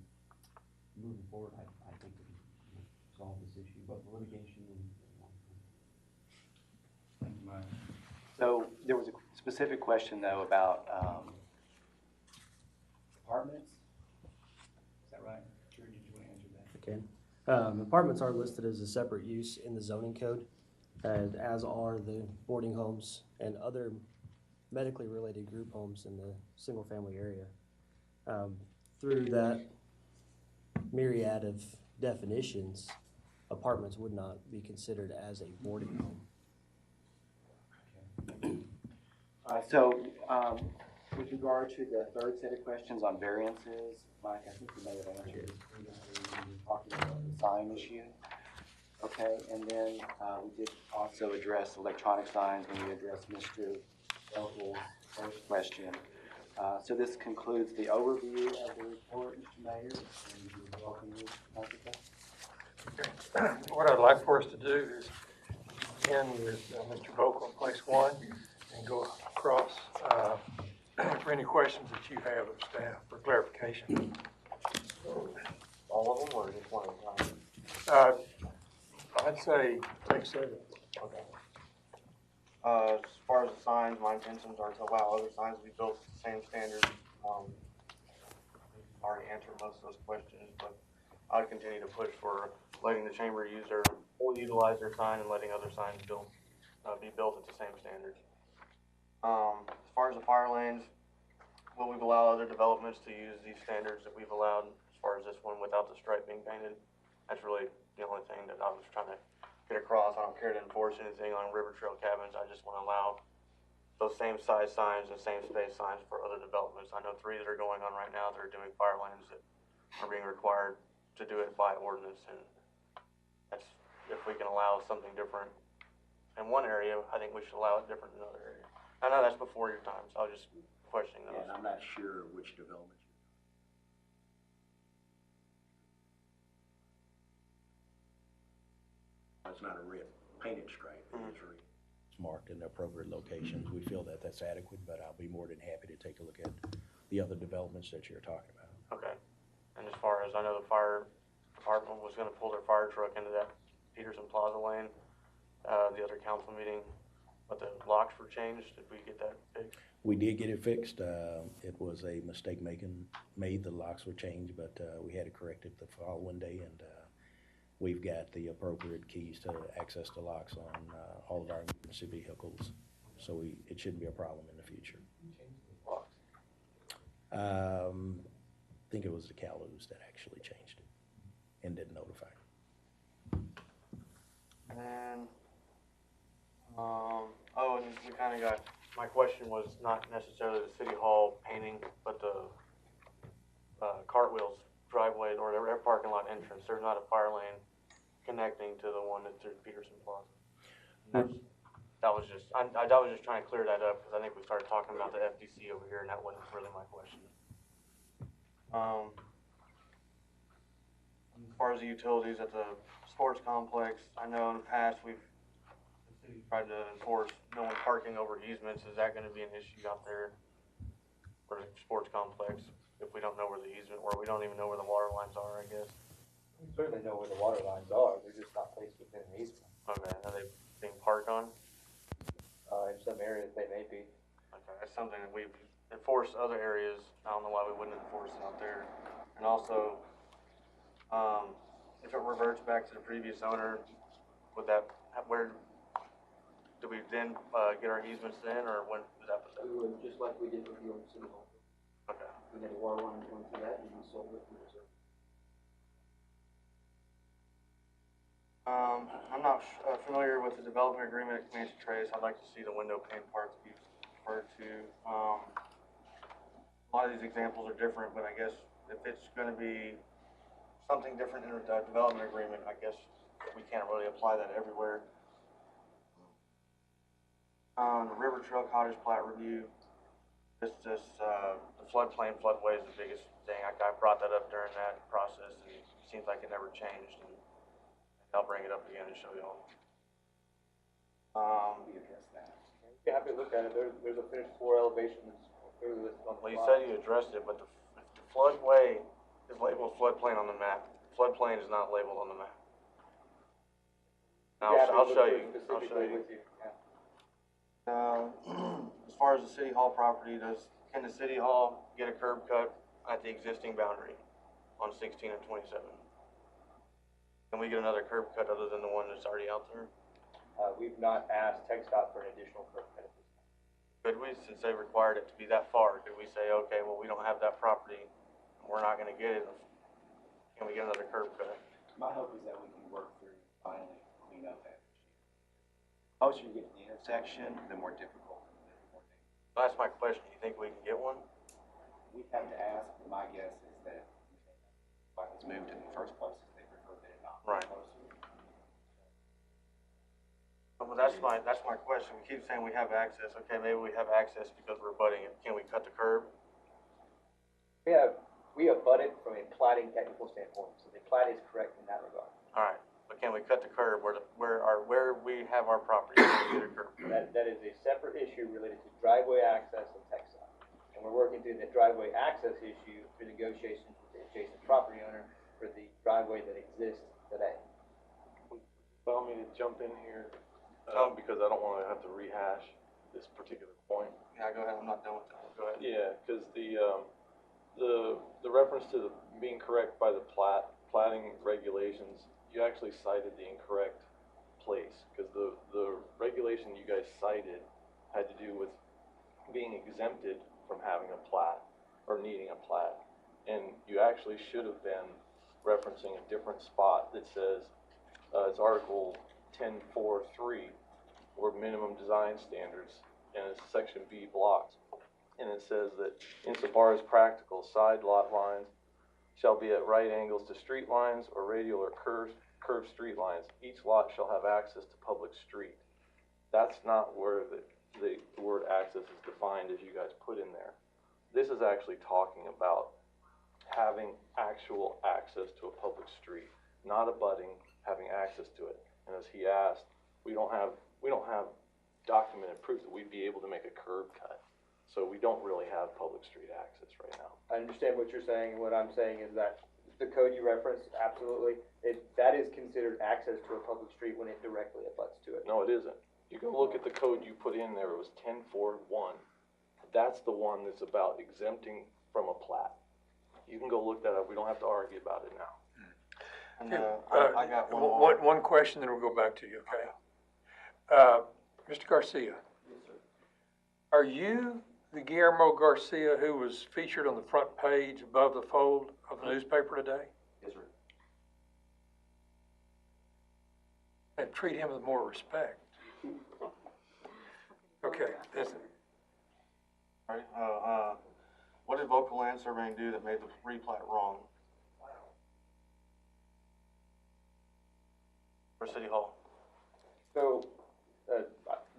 S6: moving forward, I think we can solve this issue, both the litigation and long-term.
S5: Thank you, Mike. So there was a specific question though about apartments. Is that right? Drew, did you want to answer that?
S10: Okay. Apartments are listed as a separate use in the zoning code, and as are the boarding homes and other medically related group homes in the single-family area. Through that myriad of definitions, apartments would not be considered as a boarding home.
S5: So with regard to the third set of questions on variances, Mike, I think you may have answered. Talking about the sign issue. Okay, and then we did also address electronic signs when we addressed Mr. Elkel's first question. So this concludes the overview of the report, Mr. Mayor, and we welcome you, Michael.
S1: What I'd like for us to do is begin with Mr. Vokel in place 1 and go across for any questions that you have of staff for clarification.
S2: All of them, or just one at a time?
S1: I'd say take 7.
S2: Okay. As far as the signs, my intentions are to allow other signs to be built to the same standards. Already answered most of those questions, but I would continue to push for letting the chamber fully utilize their sign and letting other signs be built at the same standards. As far as the fire lanes, we've allowed other developments to use these standards that we've allowed. As far as this one without the stripe being painted, that's really the only thing that I was trying to get across. I don't care to enforce anything on River Trail cabins. I just want to allow those same size signs and same space signs for other developments. I know 3 that are going on right now that are doing fire lanes that are being required to do it by ordinance, and that's, if we can allow something different in one area, I think we should allow it different in another area. I know that's before your time, so I was just questioning those.
S8: And I'm not sure which development. It's not a red painted stripe, it's red. It's marked in the appropriate locations. We feel that that's adequate, but I'll be more than happy to take a look at the other developments that you're talking about.
S2: Okay. And as far as I know, the fire department was gonna pull their fire truck into that Peterson Plaza lane, the other council meeting, but the locks were changed. Did we get that fixed?
S8: We did get it fixed. It was a mistake made. The locks were changed, but we had it corrected the following day, and we've got the appropriate keys to access the locks on all of our emergency vehicles, so it shouldn't be a problem in the future.
S4: Who changed the locks?
S8: I think it was the Caloos that actually changed it and didn't notify.
S2: And, and we kinda got, my question was not necessarily the city hall painting, but the, Cartwheel's driveway or their parking lot entrance. There's not a fire lane connecting to the one that's through Peterson Plaza. That was just, I was just trying to clear that up, because I think we started talking about the FDC over here, and that wasn't really my question. As far as the utilities at the sports complex, I know in the past, the city tried to enforce no one parking over easements. Is that gonna be an issue out there for the sports complex, if we don't know where the easement, or we don't even know where the water lines are, I guess?
S9: We certainly know where the water lines are, they're just not placed within an easement.
S2: Okay, are they being parked on?
S9: In some areas, they may be.
S2: Okay, that's something that we've enforced other areas. I don't know why we wouldn't enforce it out there. And also, if it reverts back to the previous owner, would that, where, do we then, get our easements then, or when, is that?
S6: We would, just like we did with the old city hall.
S2: Okay.
S6: We had a water line going through that, and we sold it.
S2: I'm not familiar with the development agreement at Comanche Trace. I'd like to see the window pane parts be referred to. A lot of these examples are different, but I guess if it's gonna be something different in the development agreement, I guess we can't really apply that everywhere. The River Trail Cottage plat review, the floodplain, floodway is the biggest thing. I brought that up during that process, and it seems like it never changed. And I'll bring it up again and show y'all.
S5: We addressed that.
S9: You have to look at it, there's a finished floor elevation that's clearly listed on the
S2: Well, you
S9: slide.
S2: said you addressed it, but the floodway is labeled floodplain on the map. Floodplain is not labeled on the map. Now,
S9: You have to
S2: I'll
S9: look
S2: show
S9: at
S2: you.
S9: it
S2: I'll show
S9: specifically
S2: you.
S9: with you, yeah.
S2: As far as the city hall property, can the city hall get a curb cut at the existing boundary on 16 and 27? Can we get another curb cut other than the one that's already out there?
S9: We've not asked TxDOT for an additional curb cut at this time.
S2: Could we, since they required it to be that far, could we say, okay, well, we don't have that property, we're not gonna get it, can we get another curb cut?
S5: My hope is that we can work through, finally clean up that issue. Closer you get to the intersection, the more difficult.
S2: That's my question, do you think we can get one?
S5: We have to ask, but my guess is that why it was moved in the first place, is they preferred that it not.
S2: Right. Well, that's my question. We keep saying we have access. Okay, maybe we have access because we're abutting it. Can we cut the curb?
S9: We abut it from a plating technical standpoint, so the plat is correct in that regard.
S2: All right, but can we cut the curb where we have our property? Can we get a curb?
S9: That is a separate issue related to driveway access and TxDOT. And we're working through the driveway access issue through negotiations with the adjacent property owner for the driveway that exists today.
S4: Allow me to jump in here, because I don't wanna have to rehash this particular point.
S2: Yeah, go ahead. I'm not done with that. Go ahead.
S4: Yeah, cause the reference to being correct by the platting regulations, you actually cited the incorrect place, cause the regulation you guys cited had to do with being exempted from having a plat, or needing a plat. And you actually should have been referencing a different spot that says, it's Article 10.4.3, or minimum design standards, and it's section B blocks. And it says that insofar as practical, side lot lines shall be at right angles to street lines or radial or curved street lines. Each lot shall have access to public street. That's not where the word access is defined as you guys put in there. This is actually talking about having actual access to a public street, not abutting, having access to it. And as he asked, we don't have documented proof that we'd be able to make a curb cut. So we don't really have public street access right now.
S9: I understand what you're saying. What I'm saying is that the code you referenced, absolutely, that is considered access to a public street when it directly abuts to it.
S4: No, it isn't. You can look at the code you put in there, it was 10.4.1. That's the one that's about exempting from a plat. You can go look that up, we don't have to argue about it now.
S2: And, I got one more.
S1: One question, then we'll go back to you, okay? Mr. Garcia?
S6: Yes, sir.
S1: Are you the Guillermo Garcia who was featured on the front page above the fold of the newspaper today?
S6: Yes, sir.
S1: And treat him with more respect. Okay, listen.
S2: All right, what did Vocal Land Surveying do that made the replat wrong? For City Hall?
S9: So,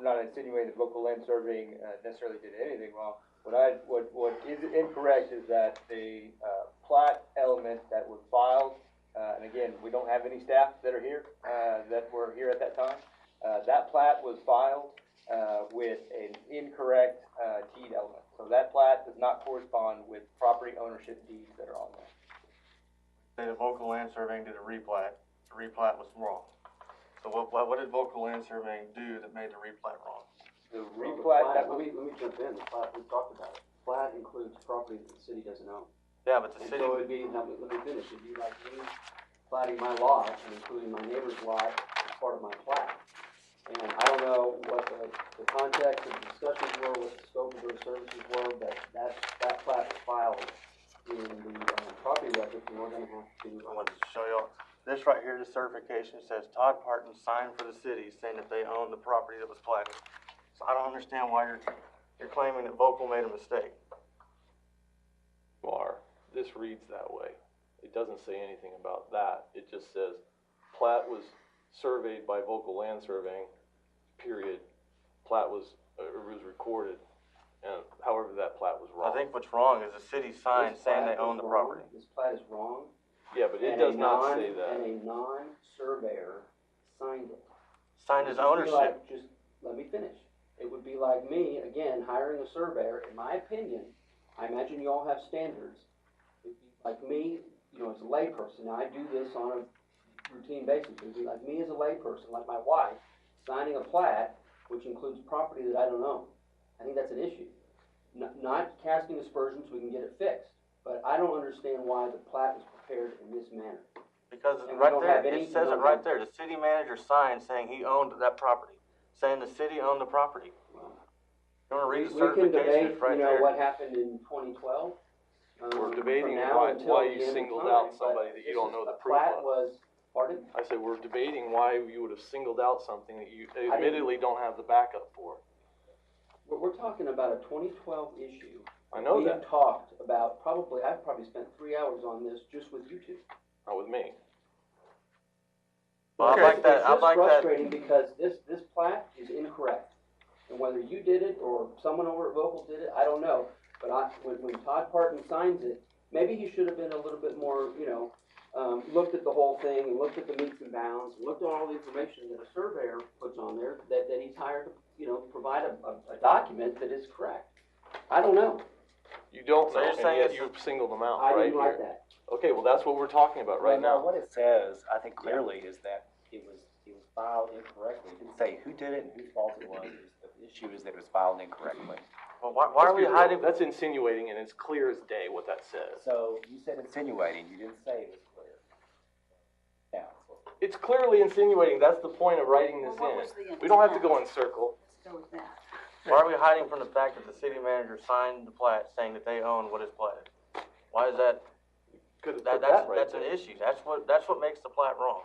S9: not insinuating that Vocal Land Surveying necessarily did anything wrong. What is incorrect is that the plat element that was filed, and again, we don't have any staff that are here, that were here at that time. That plat was filed with an incorrect deed element. So that plat does not correspond with property ownership deeds that are on there.
S2: Say the Vocal Land Surveying did a replat, the replat was wrong. So what did Vocal Land Surveying do that made the replat wrong?
S9: The
S6: Well, the
S9: replat
S6: plat-
S9: that
S6: let
S9: was,
S6: me jump in, the plat, we talked about it. Plat includes property that the city doesn't own.
S2: Yeah, but the
S6: And
S2: city,
S6: so it'd be, now, let me finish, it'd be like me platting my lot and including my neighbor's lot as part of my plat. And I don't know what the context of the discussions were, what the scope of those services were, but that plat was filed in the property records, and we're gonna have to.
S2: I wanted to show y'all, this right here, the certification says Todd Parton signed for the city saying that they own the property that was platted. So I don't understand why you're claiming that Vocal made a mistake.
S4: This reads that way. It doesn't say anything about that. It just says plat was surveyed by Vocal Land Surveying, period. Plat was recorded, and however that plat was wrong.
S2: I think what's wrong is the city signed
S6: This
S2: saying
S6: plat
S2: they own
S6: is
S2: the
S6: wrong.
S2: property.
S6: This plat is wrong.
S4: Yeah, but it
S6: and
S4: does
S6: a
S4: not
S6: non-
S4: say that.
S6: And a non-surveyor signed it.
S2: Signed his
S6: It would be
S2: ownership.
S6: like- Just, let me finish. It would be like me, again, hiring a surveyor, in my opinion, I imagine you all have standards. It'd be like me, you know, as a layperson, now I do this on a routine basis, it'd be like me as a layperson, like my wife, signing a plat, which includes property that I don't own. I think that's an issue. Not casting aspersions, we can get it fixed, but I don't understand why the plat was prepared in this manner.
S2: Because
S6: And we
S2: right
S6: don't
S2: there,
S6: have any-
S2: it says
S6: we
S2: it
S6: don't
S2: right
S6: have-
S2: there. The city manager signed saying he owned that property, saying the city owned the property.
S6: Well,
S2: You wanna read the
S6: We can
S2: certification,
S6: debate,
S2: it's right
S6: you know,
S2: there.
S6: what happened in 2012.
S4: We're debating
S6: from now
S4: why
S6: until
S4: you
S6: the end of
S4: singled
S6: time,
S4: out
S6: but
S4: somebody that you
S6: this
S4: don't
S6: is-
S4: know the
S6: a
S4: proof
S6: plat
S4: of.
S6: was, pardon?
S4: I said, we're debating why you would have singled out something that you
S6: didn't-
S4: admittedly don't have the backup for.
S6: We're talking about a 2012 issue.
S4: I know
S6: We
S4: that,
S6: have talked about, I've probably spent 3 hours on this just with you two.
S4: not with me.
S2: Well, I'd
S1: Okay.
S2: like that,
S6: It's
S2: I'd
S6: just
S2: like that.
S6: frustrating because this plat is incorrect. And whether you did it or someone over at Vocal did it, I don't know. But when Todd Parton signs it, maybe he should have been a little bit more, you know, looked at the whole thing and looked at the meets and bounds, and looked at all the information that a surveyor puts on there, that he's hired to, you know, provide a document that is correct. I don't know.
S4: You don't
S2: So
S4: know,
S2: you're
S4: and
S2: saying
S4: yet
S2: it's-
S4: you've singled them out
S6: I
S4: right
S6: didn't like
S4: here.
S6: that.
S4: Okay, well, that's what we're talking about right
S5: Well, no,
S4: now.
S5: what it says, I think clearly, is that it was filed incorrectly. It didn't say who did it and whose fault it was. The issue is that it was filed incorrectly.
S2: Well, why are we
S4: Let's be real.
S2: hiding?
S4: That's insinuating, and it's clear as day what that says.
S5: So you said insinuating, you didn't say it was clear. Yeah.
S4: It's clearly insinuating, that's the point of writing this in. We don't have to go in circle.
S2: Why are we hiding from the fact that the city manager signed the plat saying that they own what is platted? Why is that?
S4: Could have
S2: That,
S4: put that right
S2: that's an
S4: there.
S2: issue. That's what makes the plat wrong.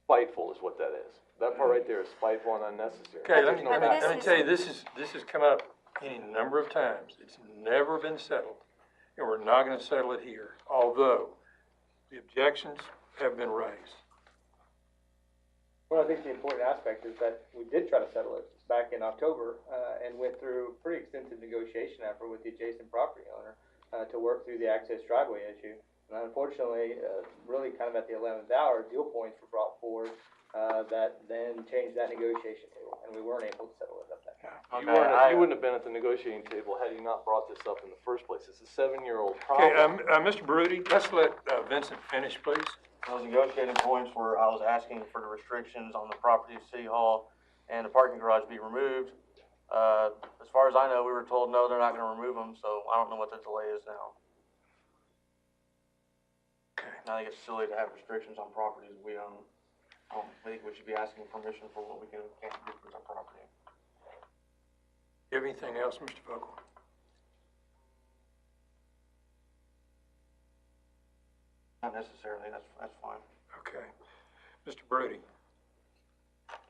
S4: Spiteful is what that is. That part right there is spiteful and unnecessary.
S1: Okay, let
S4: There's
S1: me,
S4: no
S1: let me,
S4: back-
S1: let me tell you, this has come up any number of times. It's never been settled, and we're not gonna settle it here, although the objections have been raised.
S9: Well, I think the important aspect is that we did try to settle it back in October, and went through pretty extensive negotiation effort with the adjacent property owner, to work through the access driveway issue. And unfortunately, really kind of at the 11th hour, deal points were brought forward, that then changed that negotiation table, and we weren't able to settle it at that time.
S4: You wouldn't have been at the negotiating table had you not brought this up in the first place. It's a 7-year-old
S1: Okay,
S4: problem.
S1: Mr. Baruti, let's let Vincent finish, please.
S2: Those negotiating points were, I was asking for the restrictions on the property of City Hall and the parking garage be removed. As far as I know, we were told, no, they're not gonna remove them, so I don't know what the delay is now.
S1: Okay.
S2: I think it's silly to have restrictions on properties we own. I don't think we should be asking permission for what we can and can't do with our property.
S1: You have anything else, Mr. Vogel?
S2: Not necessarily, that's fine.
S1: Okay. Mr. Baruti,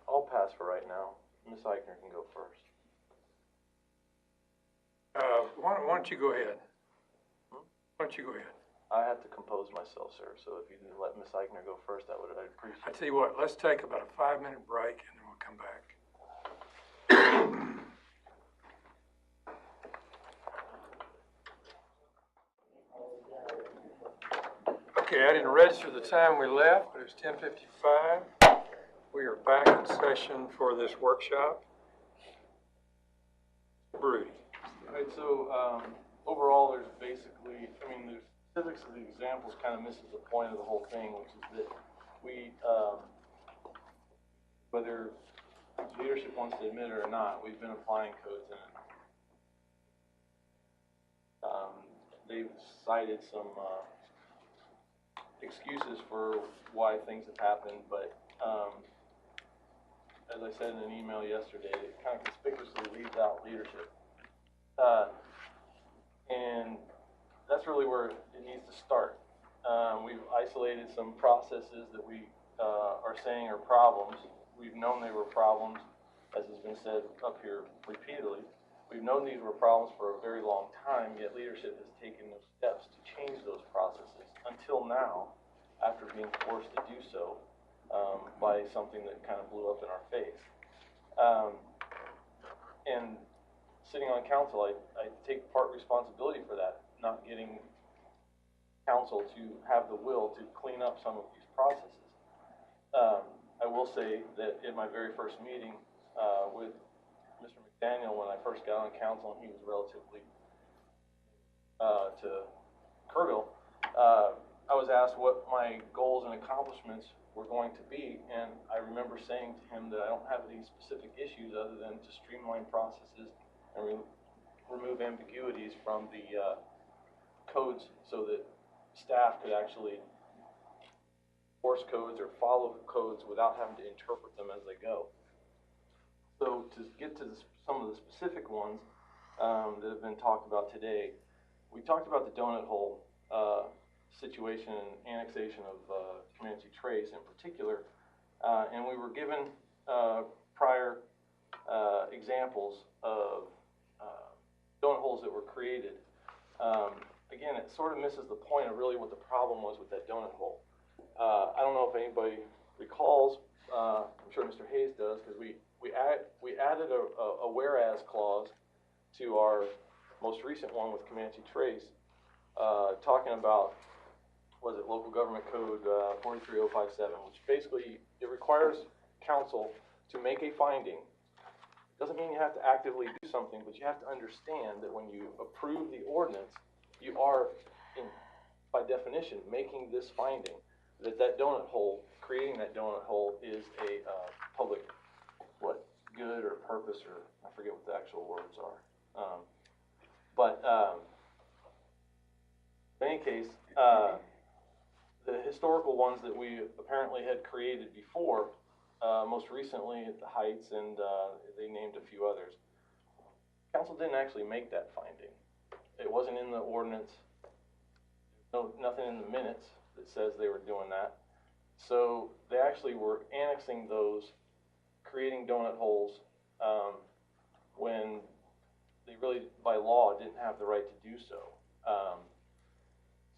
S4: I'll pass for right now. Ms. Eichner can go first.
S1: why don't you go ahead? Why don't you go ahead?
S4: I have to compose myself, sir, so if you can let Ms. Eichner go first, I'd
S1: I
S4: appreciate it.
S1: tell you what, let's take about a 5-minute break and then we'll come back. Okay, I didn't register the time we left, but it's 10:55. We are back in session for this workshop. Rudy.
S4: All right, so, overall, there's basically, I mean, the specifics of the examples kind of misses the point of the whole thing, which is that we, whether leadership wants to admit it or not, we've been applying codes in it. They've cited some, excuses for why things have happened, but, as I said in an email yesterday, it kind of conspicuously leaves out leadership. And that's really where it needs to start. We've isolated some processes that we are saying are problems. We've known they were problems, as has been said up here repeatedly. We've known these were problems for a very long time, yet leadership has taken no steps to change those processes until now, after being forced to do so by something that kind of blew up in our face. And sitting on council, I take part responsibility for that, not getting council to have the will to clean up some of these processes. I will say that in my very first meeting with Mr. McDaniel, when I first got on council, and he was relatively to Kerrville, I was asked what my goals and accomplishments were going to be, and I remember saying to him that I don't have any specific issues other than to streamline processes and remove ambiguities from the codes so that staff could actually force codes or follow codes without having to interpret them as they go. So to get to some of the specific ones that have been talked about today, we talked about the donut hole situation and annexation of Comanche Trace in particular, and we were given prior examples of donut holes that were created. Again, it sort of misses the point of really what the problem was with that donut hole. I don't know if anybody recalls, I'm sure Mr. Hayes does, because we added a whereas clause to our most recent one with Comanche Trace, talking about, was it Local Government Code 43057, which basically, it requires council to make a finding. Doesn't mean you have to actively do something, but you have to understand that when you approve the ordinance, you are, by definition, making this finding, that donut hole, creating that donut hole is a public, good or purpose, or I forget what the actual words are. In any case, the historical ones that we apparently had created before, most recently at the Heights, and they named a few others. Council didn't actually make that finding. It wasn't in the ordinance. Nothing in the minutes that says they were doing that. So they actually were annexing those, creating donut holes, when they really, by law, didn't have the right to do so.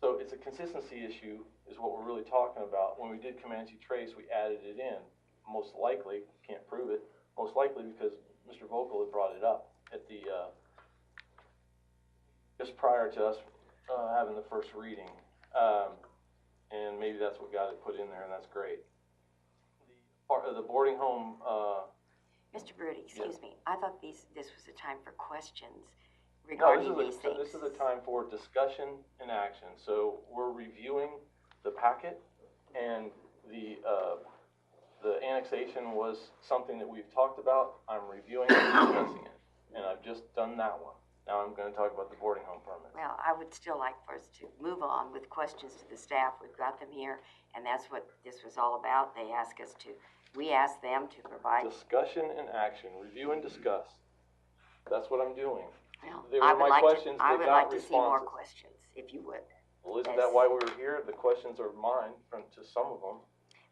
S4: So it's a consistency issue is what we're really talking about. When we did Comanche Trace, we added it in. Most likely, can't prove it, most likely because Mr. Vogel had brought it up at the, just prior to us having the first reading. And maybe that's what got it put in there, and that's great. The boarding home,
S3: Mr. Brody, excuse me, I thought this was a time for questions
S4: no,
S3: regarding these things.
S4: this is a time for discussion and action. So we're reviewing the packet, and the annexation was something that we've talked about. I'm reviewing and discussing it, and I've just done that one. Now I'm going to talk about the boarding home permit.
S3: Well, I would still like for us to move on with questions to the staff. We've got them here, and that's what this was all about. They asked us to, we asked them to provide.
S4: Discussion and action, review and discuss. That's what I'm doing.
S3: Well,
S4: They
S3: I
S4: were
S3: would
S4: my
S3: like to,
S4: questions,
S3: I
S4: they
S3: would
S4: got
S3: like to see more
S4: responses.
S3: questions, if you would.
S4: Well, isn't that why we were here? The questions are mine to some of them.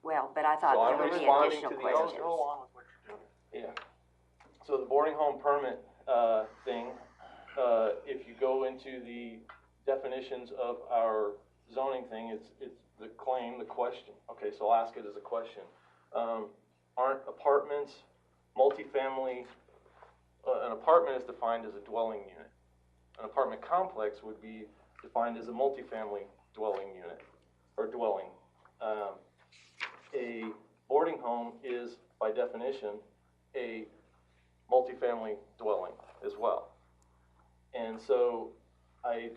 S3: Well, but I thought
S4: So
S3: there
S4: I'm
S3: would be
S4: responding
S3: additional
S4: to the
S3: questions.
S4: Go on with what you're doing. Yeah. So the boarding home permit thing, if you go into the definitions of our zoning thing, it's the claim, the question. Okay, so I'll ask it as a question. Aren't apartments, multifamily, an apartment is defined as a dwelling unit. An apartment complex would be defined as a multifamily dwelling unit. or dwelling. A boarding home is, by definition, a multifamily dwelling as well. And so I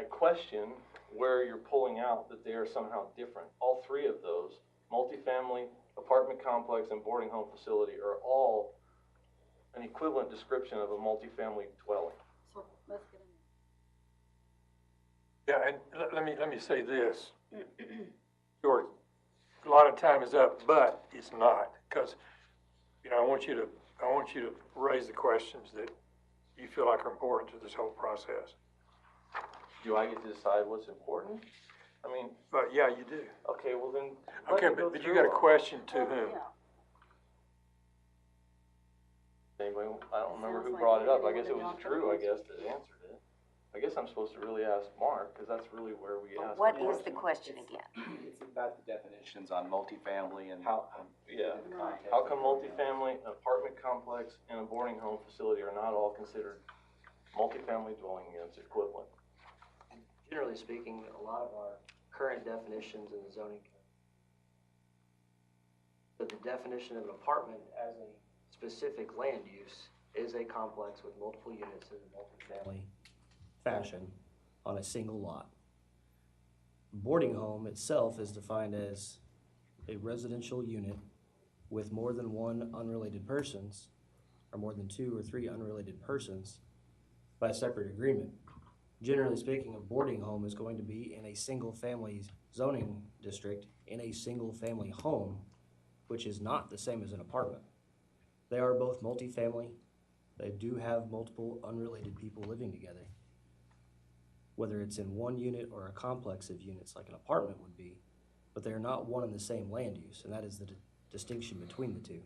S4: question where you're pulling out that they are somehow different. All three of those, multifamily, apartment complex, and boarding home facility, are all an equivalent description of a multifamily dwelling.
S12: So let's get in.
S1: Yeah, and let me say this. George, a lot of time is up, but it's not, because, you know, I want you to raise the questions that you feel like are important to this whole process.
S4: Do I get to decide what's important? I mean,
S1: But, yeah, you do.
S4: okay, well then. let
S1: Okay,
S4: me go
S1: but you
S4: through
S1: got a
S4: all.
S1: question to whom?
S4: Anybody, I don't remember
S12: Sounds
S4: who
S12: like
S4: brought it up.
S12: maybe
S4: I guess it
S12: one of
S4: was
S12: y'all
S4: Drew, I
S12: can
S4: guess, that answered it. I guess I'm supposed to really ask Mark, because that's really where we ask.
S3: What is the question again?
S5: It's about the definitions on multifamily and.
S4: How, yeah.
S5: in the context
S4: How
S5: of
S4: come
S5: boarding homes.
S4: multifamily, an apartment complex, and a boarding home facility are not all considered multifamily dwelling units equivalent?
S13: Generally speaking, a lot of our current definitions in the zoning code. But the definition of an apartment as a specific land use is a complex with multiple units in a multifamily fashion on a single lot. Boarding home itself is defined as a residential unit with more than one unrelated persons, or more than 2 or 3 unrelated persons by a separate agreement. Generally speaking, a boarding home is going to be in a single-family zoning district in a single-family home, which is not the same as an apartment. They are both multifamily. They do have multiple unrelated people living together. Whether it's in one unit or a complex of units like an apartment would be, but they are not one and the same land use, and that is the distinction between the two.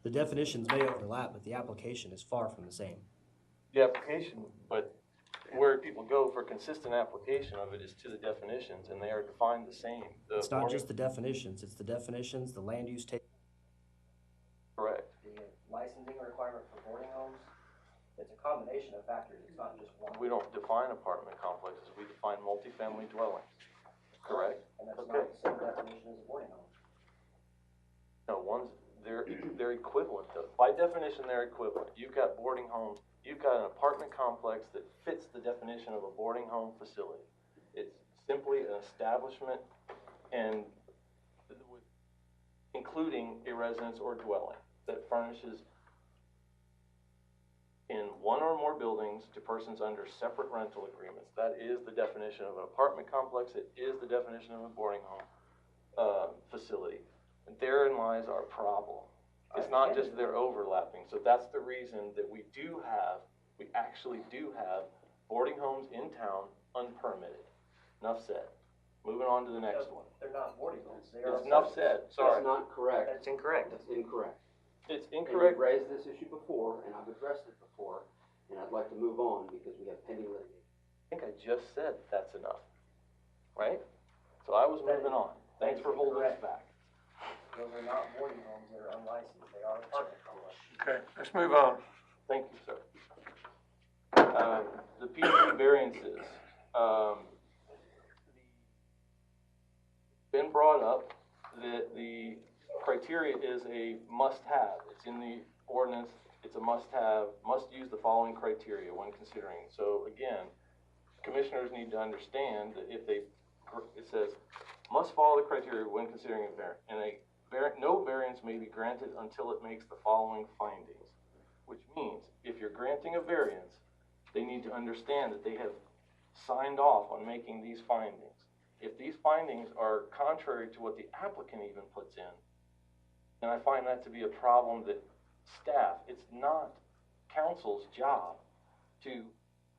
S13: The definitions may overlap, but the application is far from the same.
S4: The application, but where people go for consistent application of it is to the definitions, and they are defined the same.
S13: It's not just the definitions, it's the definitions, the land use table.
S4: Correct.
S13: The licensing requirement for boarding homes, it's a combination of factors, it's not just one.
S4: We don't define apartment complexes, we define multifamily dwellings. Correct?
S13: And that's
S4: Okay.
S13: not the same definition as a boarding home.
S4: No, they're equivalent though. By definition, they're equivalent. You've got boarding homes, you've got an apartment complex that fits the definition of a boarding home facility. It's simply an establishment and including a residence or dwelling that furnishes in one or more buildings to persons under separate rental agreements. That is the definition of an apartment complex. It is the definition of a boarding home facility. And therein lies our problem. It's not just they're overlapping. So that's the reason that we actually do have boarding homes in town unpermitted. Enough said. Moving on to the next one.
S13: They're not boarding homes, they are.
S4: It's enough said, sorry.
S6: That's not correct.
S13: That's incorrect.
S6: That's incorrect.
S4: It's
S6: And
S4: incorrect.
S6: you've raised this issue before, and I've addressed it before, and I'd like to move on because we have pending litigation.
S4: I think I just said that's enough, right? So I was moving on. Thanks for holding us back.
S13: Those are not boarding homes, they're unlicensed, they are apartment complexes.
S1: Okay, let's move on.
S4: Thank you, sir. The PUD variances, been brought up that the criteria is a must-have. It's in the ordinance, it's a must-have, must use the following criteria when considering. So again, commissioners need to understand that if they, it says, must follow the criteria when considering a variance, and no variance may be granted until it makes the following findings. Which means, if you're granting a variance, they need to understand that they have signed off on making these findings. If these findings are contrary to what the applicant even puts in, then I find that to be a problem that staff, it's not council's job to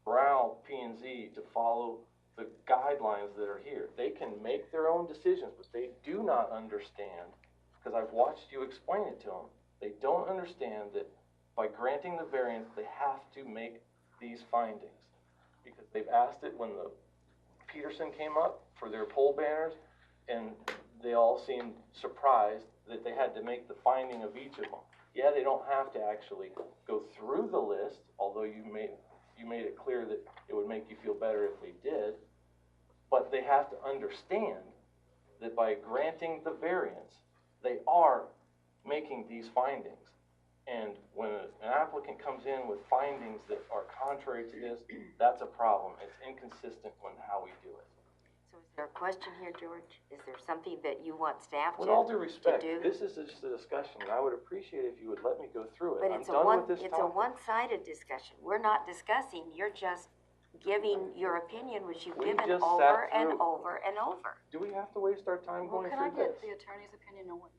S4: corral P&Z to follow the guidelines that are here. They can make their own decisions, but they do not understand, because I've watched you explain it to them, they don't understand that by granting the variance, they have to make these findings. Because they've asked it when the Peterson came up for their pole banners, and they all seemed surprised that they had to make the finding of each of them. Yeah, they don't have to actually go through the list, although you made it clear that it would make you feel better if they did. But they have to understand that by granting the variance, they are making these findings. And when an applicant comes in with findings that are contrary to this, that's a problem. It's inconsistent with how we do it.
S3: So is there a question here, George? Is there something that you want staff to
S4: With all due respect,
S3: do?
S4: this is just a discussion, and I would appreciate if you would let me go through it.
S3: But
S4: I'm
S3: it's
S4: done with this
S3: it's a
S4: topic.
S3: one-sided discussion. We're not discussing, you're just giving your opinion, which you've
S4: We
S3: given
S4: just
S3: over
S4: sat
S3: and
S4: through-
S3: over and over.
S4: Do we have to waste our time
S12: Well,
S4: going
S12: can I
S4: through
S12: get
S4: this?
S12: the attorney's opinion on what?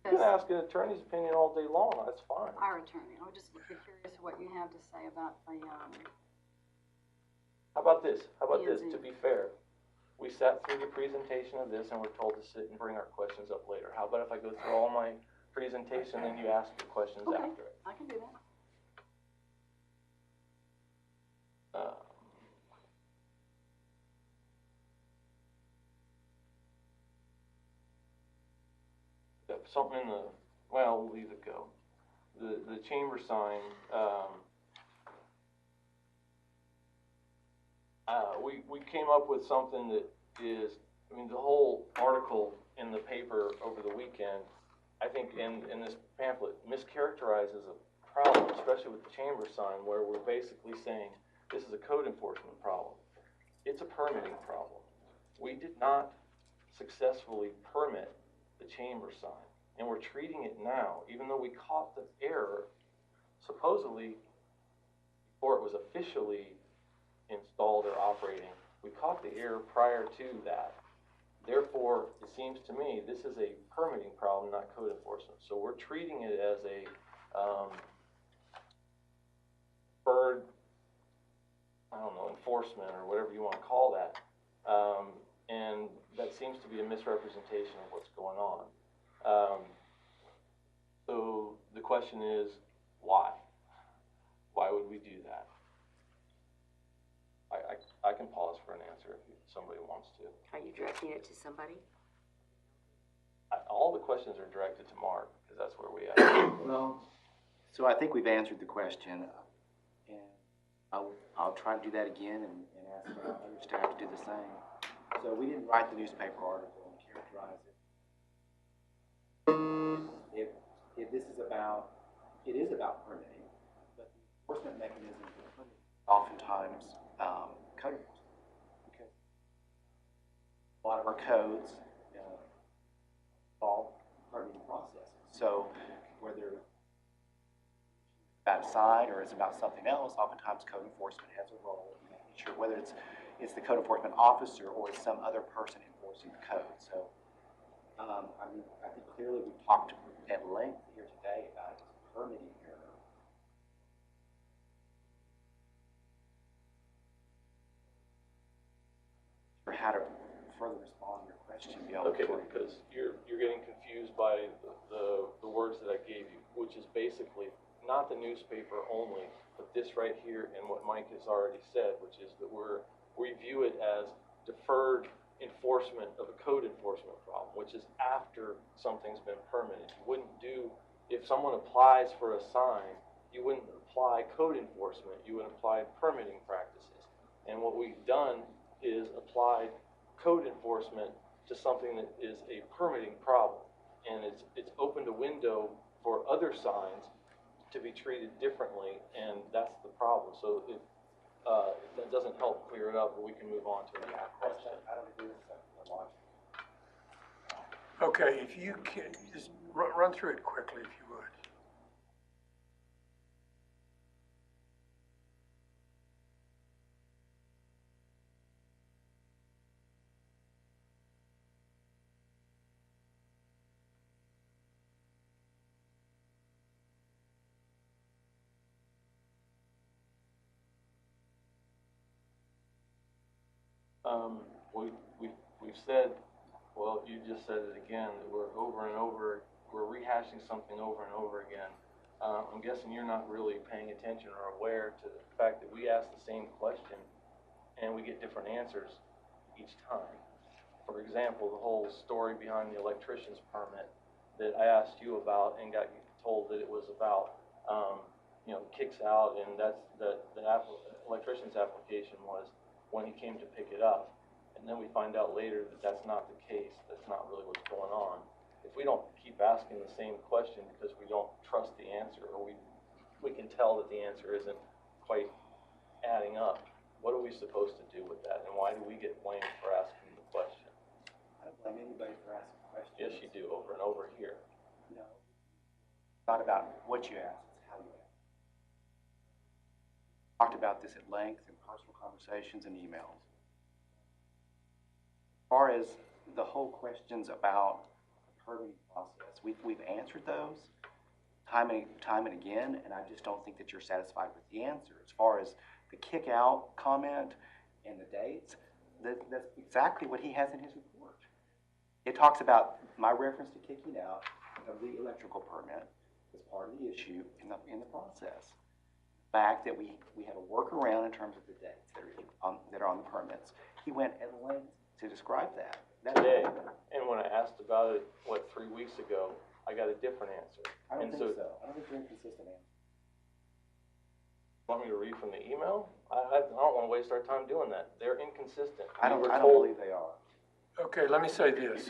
S4: You can ask an attorney's opinion all day long, that's fine.
S12: Our attorney, I'm just curious what you have to say about the,
S4: How about this? How about this?
S12: P&Z.
S4: To be fair, we sat through the presentation of this and we're told to sit and bring our questions up later. How about if I go through all my presentation and you ask your questions
S12: Okay.
S4: after it?
S12: I can do that.
S4: Something in the, well, we'll leave it go. The chamber sign, we came up with something that is, I mean, the whole article in the paper over the weekend, I think in this pamphlet, mischaracterizes a problem, especially with the chamber sign, where we're basically saying this is a code enforcement problem. It's a permitting problem. We did not successfully permit the chamber sign, and we're treating it now, even though we caught the error supposedly before it was officially installed or operating. We caught the error prior to that. Therefore, it seems to me this is a permitting problem, not code enforcement. So we're treating it as a bird, I don't know, enforcement or whatever you want to call that. And that seems to be a misrepresentation of what's going on. So the question is, why? Why would we do that? I can pause for an answer if somebody wants to.
S3: Are you directing it to somebody?
S4: All the questions are directed to Mark, because that's where we at.
S5: Well, so I think we've answered the question, and I'll try to do that again and ask other staff to do the same. So we didn't write the newspaper article and characterize it. If this is about, it is about permitting, but the enforcement mechanism for permitting oftentimes code enforcement, because a lot of our codes involve permitting processes. So whether it's about a sign or it's about something else, oftentimes code enforcement has a role in making sure whether it's the code enforcement officer or it's some other person enforcing the code. So, I mean, I think clearly we've talked at length here today about permitting error. Or how to further respond to your question beyond.
S4: Okay, because you're getting confused by the words that I gave you, which is basically not the newspaper only, but this right here and what Mike has already said, which is that we view it as deferred enforcement of a code enforcement problem, which is after something's been permitted. You wouldn't do, if someone applies for a sign, you wouldn't apply code enforcement, you would apply permitting practices. And what we've done is applied code enforcement to something that is a permitting problem. And it's opened a window for other signs to be treated differently, and that's the problem. So if that doesn't help clear it up, but we can move on to the next question.
S5: I don't agree with that logic.
S1: Okay, if you can, just run through it quickly if you would.
S4: We've said, well, you just said it again, that we're over and over, we're rehashing something over and over again. I'm guessing you're not really paying attention or aware to the fact that we ask the same question and we get different answers each time. For example, the whole story behind the electrician's permit that I asked you about and got told that it was about, kicks out, and that's the electrician's application was when he came to pick it up. and then we find out later that that's not the case, that's not really what's going on. If we don't keep asking the same question because we don't trust the answer, or we can tell that the answer isn't quite adding up, what are we supposed to do with that, and why do we get blamed for asking the question?
S5: I don't blame anybody for asking questions.
S4: Yes, you do, over and over here.
S5: No. It's not about what you ask, it's how you ask. Talked about this at length in personal conversations and emails. As far as the whole questions about the permitting process, we've answered those time and again, and I just don't think that you're satisfied with the answer. As far as the kick out comment and the dates, that's exactly what he has in his report. It talks about my reference to kicking out of the electrical permit as part of the issue in the process. The fact that we had a workaround in terms of the dates that are on the permits. He went at length to describe that.
S4: Today, and when I asked about it, 3 weeks ago, I got a different answer.
S5: I don't
S4: And
S5: think so. I don't think you're inconsistent answer.
S4: Want me to read from the email? I don't wanna waste our time doing that. They're inconsistent.
S5: I don't believe they are.
S1: Okay, let me say this.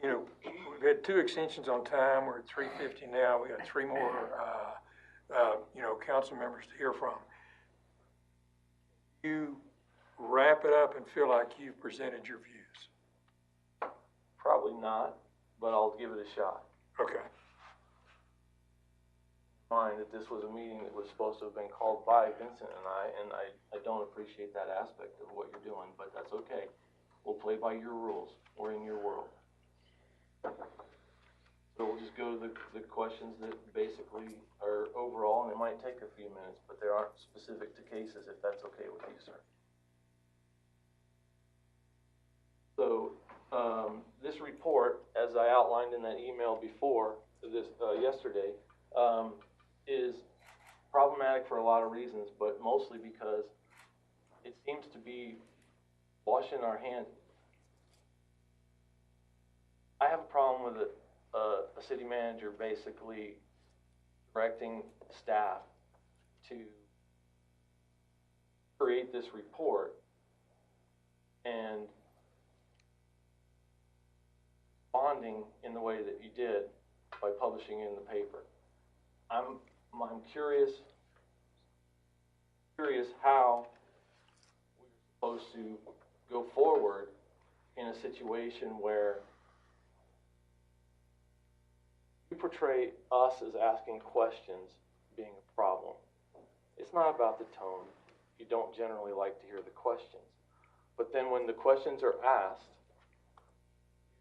S1: You know, we've had 2 extensions on time, we're at 3:50 now, we got 3 more, council members to hear from. You wrap it up and feel like you've presented your views.
S4: Probably not, but I'll give it a shot.
S1: Okay.
S4: Mind that this was a meeting that was supposed to have been called by Vincent and I don't appreciate that aspect of what you're doing, but that's okay. We'll play by your rules. We're in your world. So we'll just go to the questions that basically are overall, and it might take a few minutes, but they aren't specific to cases, if that's okay with you, sir. So, this report, as I outlined in that email before, yesterday, is problematic for a lot of reasons, but mostly because it seems to be washing our hands. I have a problem with a city manager basically directing staff to create this report and responding in the way that you did by publishing it in the paper. I'm curious how we're supposed to go forward in a situation where you portray us as asking questions being a problem. It's not about the tone. You don't generally like to hear the questions. But then when the questions are asked,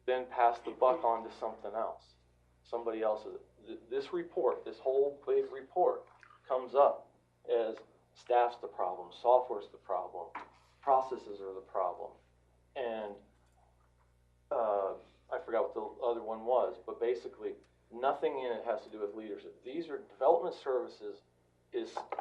S4: then pass the buck on to something else. Somebody else's. This report, this whole big report, comes up as staff's the problem, software's the problem, processes are the problem. And I forgot what the other one was, but basically nothing in it has to do with leadership. These are development services,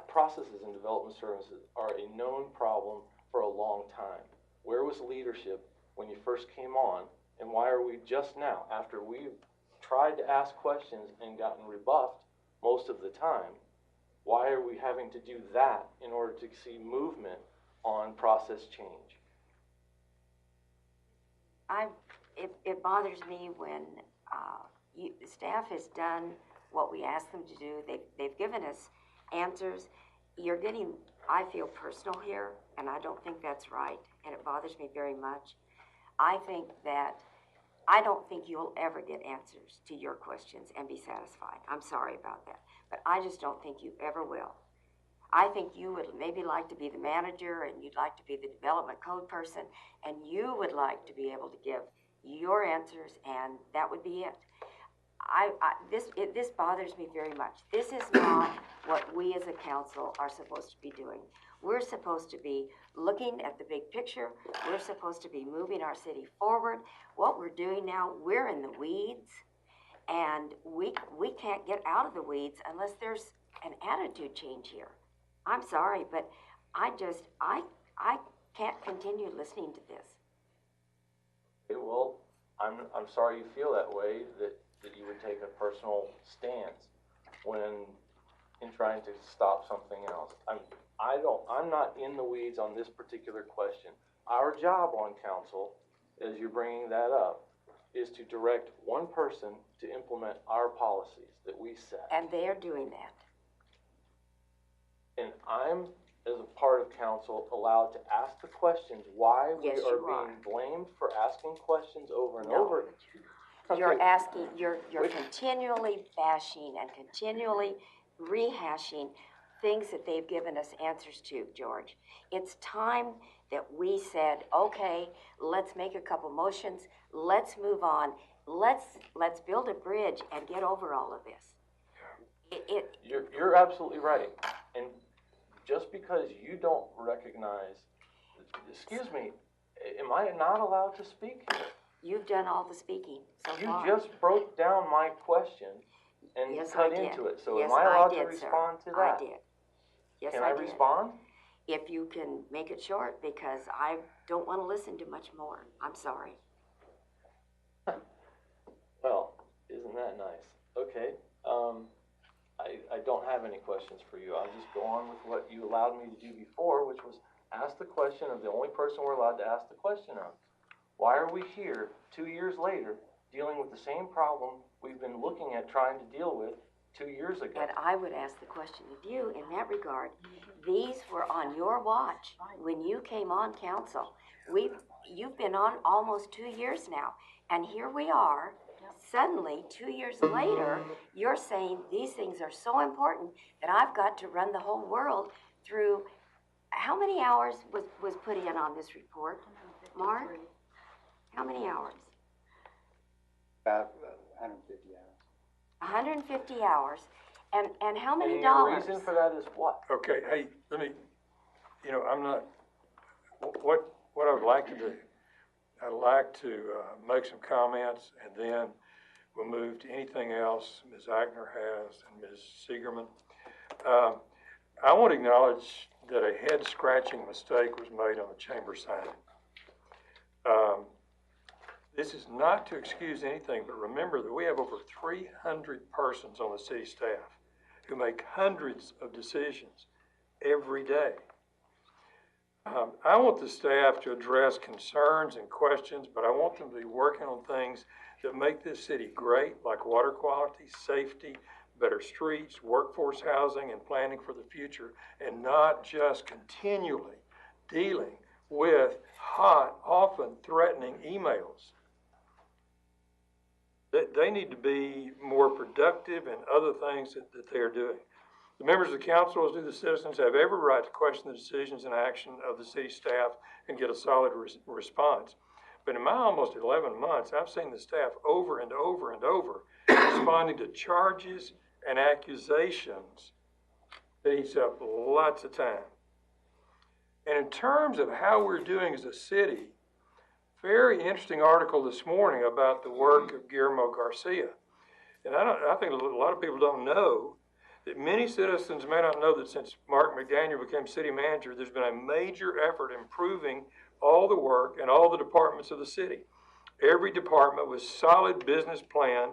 S4: processes in development services are a known problem for a long time. Where was leadership when you first came on, and why are we just now, after we've tried to ask questions and gotten rebuffed most of the time, why are we having to do that in order to see movement on process change?
S3: It bothers me when the staff has done what we asked them to do. They've given us answers. You're getting, I feel, personal here, and I don't think that's right, and it bothers me very much. I don't think you'll ever get answers to your questions and be satisfied. I'm sorry about that, but I just don't think you ever will. I think you would maybe like to be the manager, and you'd like to be the development code person, and you would like to be able to give your answers, and that would be it. This bothers me very much. This is not what we as a council are supposed to be doing. We're supposed to be looking at the big picture. We're supposed to be moving our city forward. What we're doing now, we're in the weeds, and we can't get out of the weeds unless there's an attitude change here. I'm sorry, but I can't continue listening to this.
S4: Okay, well, I'm sorry you feel that way, that you would take a personal stance when in trying to stop something else. I'm not in the weeds on this particular question. our job on council, as you're bringing that up, is to direct one person to implement our policies that we set.
S3: And they're doing that.
S4: And I'm, as a part of council, allowed to ask the questions why we
S3: Yes,
S4: are
S3: you are.
S4: being blamed for asking questions over and
S3: No.
S4: over.
S3: You're
S4: Okay,
S3: asking, you're
S4: Wait.
S3: continually bashing and continually rehashing things that they've given us answers to, George. It's time that we said, okay, let's make a couple motions, let's move on, let's build a bridge and get over all of this.
S4: You're absolutely right. And just because you don't recognize, excuse me, am I not allowed to speak here?
S3: You've done all the speaking so
S4: You
S3: far.
S4: just broke down my question and
S3: Yes,
S4: cut
S3: I did.
S4: into it. So
S3: Yes,
S4: am I allowed to
S3: did, sir.
S4: respond to
S3: I
S4: that?
S3: did. Yes,
S4: Can
S3: I
S4: I
S3: did.
S4: respond?
S3: If you can make it short, because I don't want to listen to much more. I'm sorry.
S4: Well, isn't that nice? Okay, I don't have any questions for you. I'll just go on with what you allowed me to do before, which was ask the question of the only person we're allowed to ask the question of. Why are we here 2 years later dealing with the same problem we've been looking at trying to deal with 2 years ago?
S3: And I would ask the question of you in that regard. These were on your watch when you came on council. You've been on almost 2 years now, and here we are. Suddenly, 2 years later, you're saying these things are so important that I've got to run the whole world through. How many hours was put in on this report, Mark? How many hours?
S5: About 150 hours.
S3: 150 hours, and how many
S4: And
S3: dollars?
S4: the reason for that is what?
S1: Okay, hey, let me, I'm not, what I would like to do, I'd like to make some comments, and then we'll move to anything else Ms. Ackner has and Ms. Seigerman. I want to acknowledge that a head-scratching mistake was made on the chamber sign. This is not to excuse anything, but remember that we have over 300 persons on the city staff who make hundreds of decisions every day. I want the staff to address concerns and questions, but I want them to be working on things that make this city great, like water quality, safety, better streets, workforce housing, and planning for the future, and not just continually dealing with hot, often threatening emails. They need to be more productive in other things that they're doing. The members of the council, as do the citizens, have every right to question the decisions and action of the city staff and get a solid response. But in my almost 11 months, I've seen the staff over and over and over responding to charges and accusations that eats up lots of time. And in terms of how we're doing as a city, very interesting article this morning about the work of Guillermo Garcia. And I think a lot of people don't know that many citizens may not know that since Mark McDaniel became city manager, there's been a major effort improving all the work and all the departments of the city. Every department with solid business plan,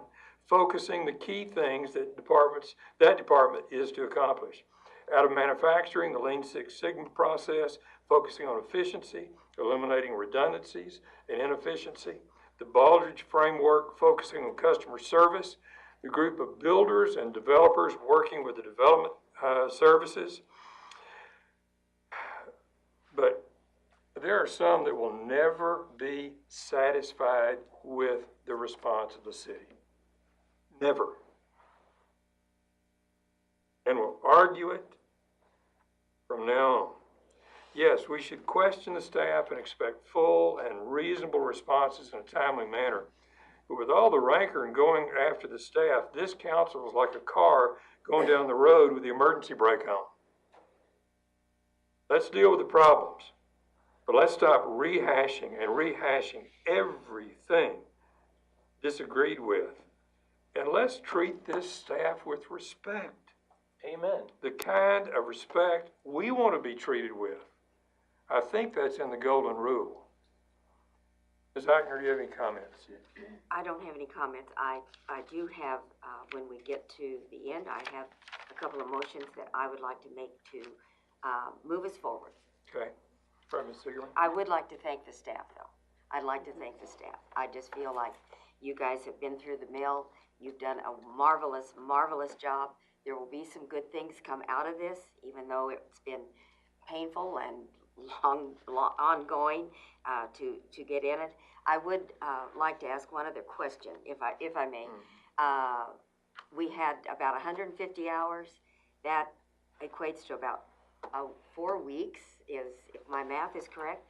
S1: focusing the key things that department is to accomplish. Out of manufacturing, the Lean Six Sigma process, focusing on efficiency, eliminating redundancies and inefficiency. The Baldrige framework, focusing on customer service. The group of builders and developers working with the development services. But there are some that will never be satisfied with the response of the city. Never. And will argue it from now on. Yes, we should question the staff and expect full and reasonable responses in a timely manner. But with all the rancor and going after the staff, this council is like a car going down the road with the emergency brake on. Let's deal with the problems, but let's stop rehashing everything disagreed with. And let's treat this staff with respect.
S4: Amen.
S1: The kind of respect we want to be treated with. I think that's in the golden rule. Ms. Ackner, do you have any comments?
S3: I don't have any comments. I do have, when we get to the end, I have a couple of motions that I would like to make to move us forward.
S1: Okay. From Ms. Sigerman.
S3: I would like to thank the staff, though. I'd like to thank the staff. I just feel like you guys have been through the mill. You've done a marvelous, marvelous job. There will be some good things come out of this, even though it's been painful and ongoing to get in it. I would like to ask one other question, if I may. We had about 150 hours. That equates to about 4 weeks, if my math is correct.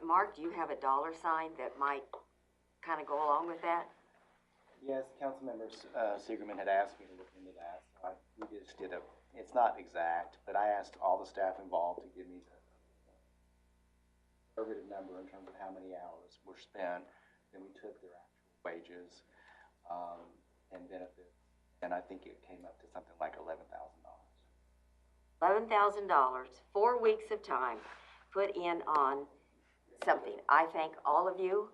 S3: Mark, do you have a dollar sign that might kind of go along with that?
S5: Yes, Councilmember Sigerman had asked me to look into that. So we just did it's not exact, but I asked all the staff involved to give me the conservative number in terms of how many hours were spent. Then we took their actual wages and benefits, and I think it came up to something like $11,000.
S3: $11,000, 4 weeks of time put in on something. I thank all of you.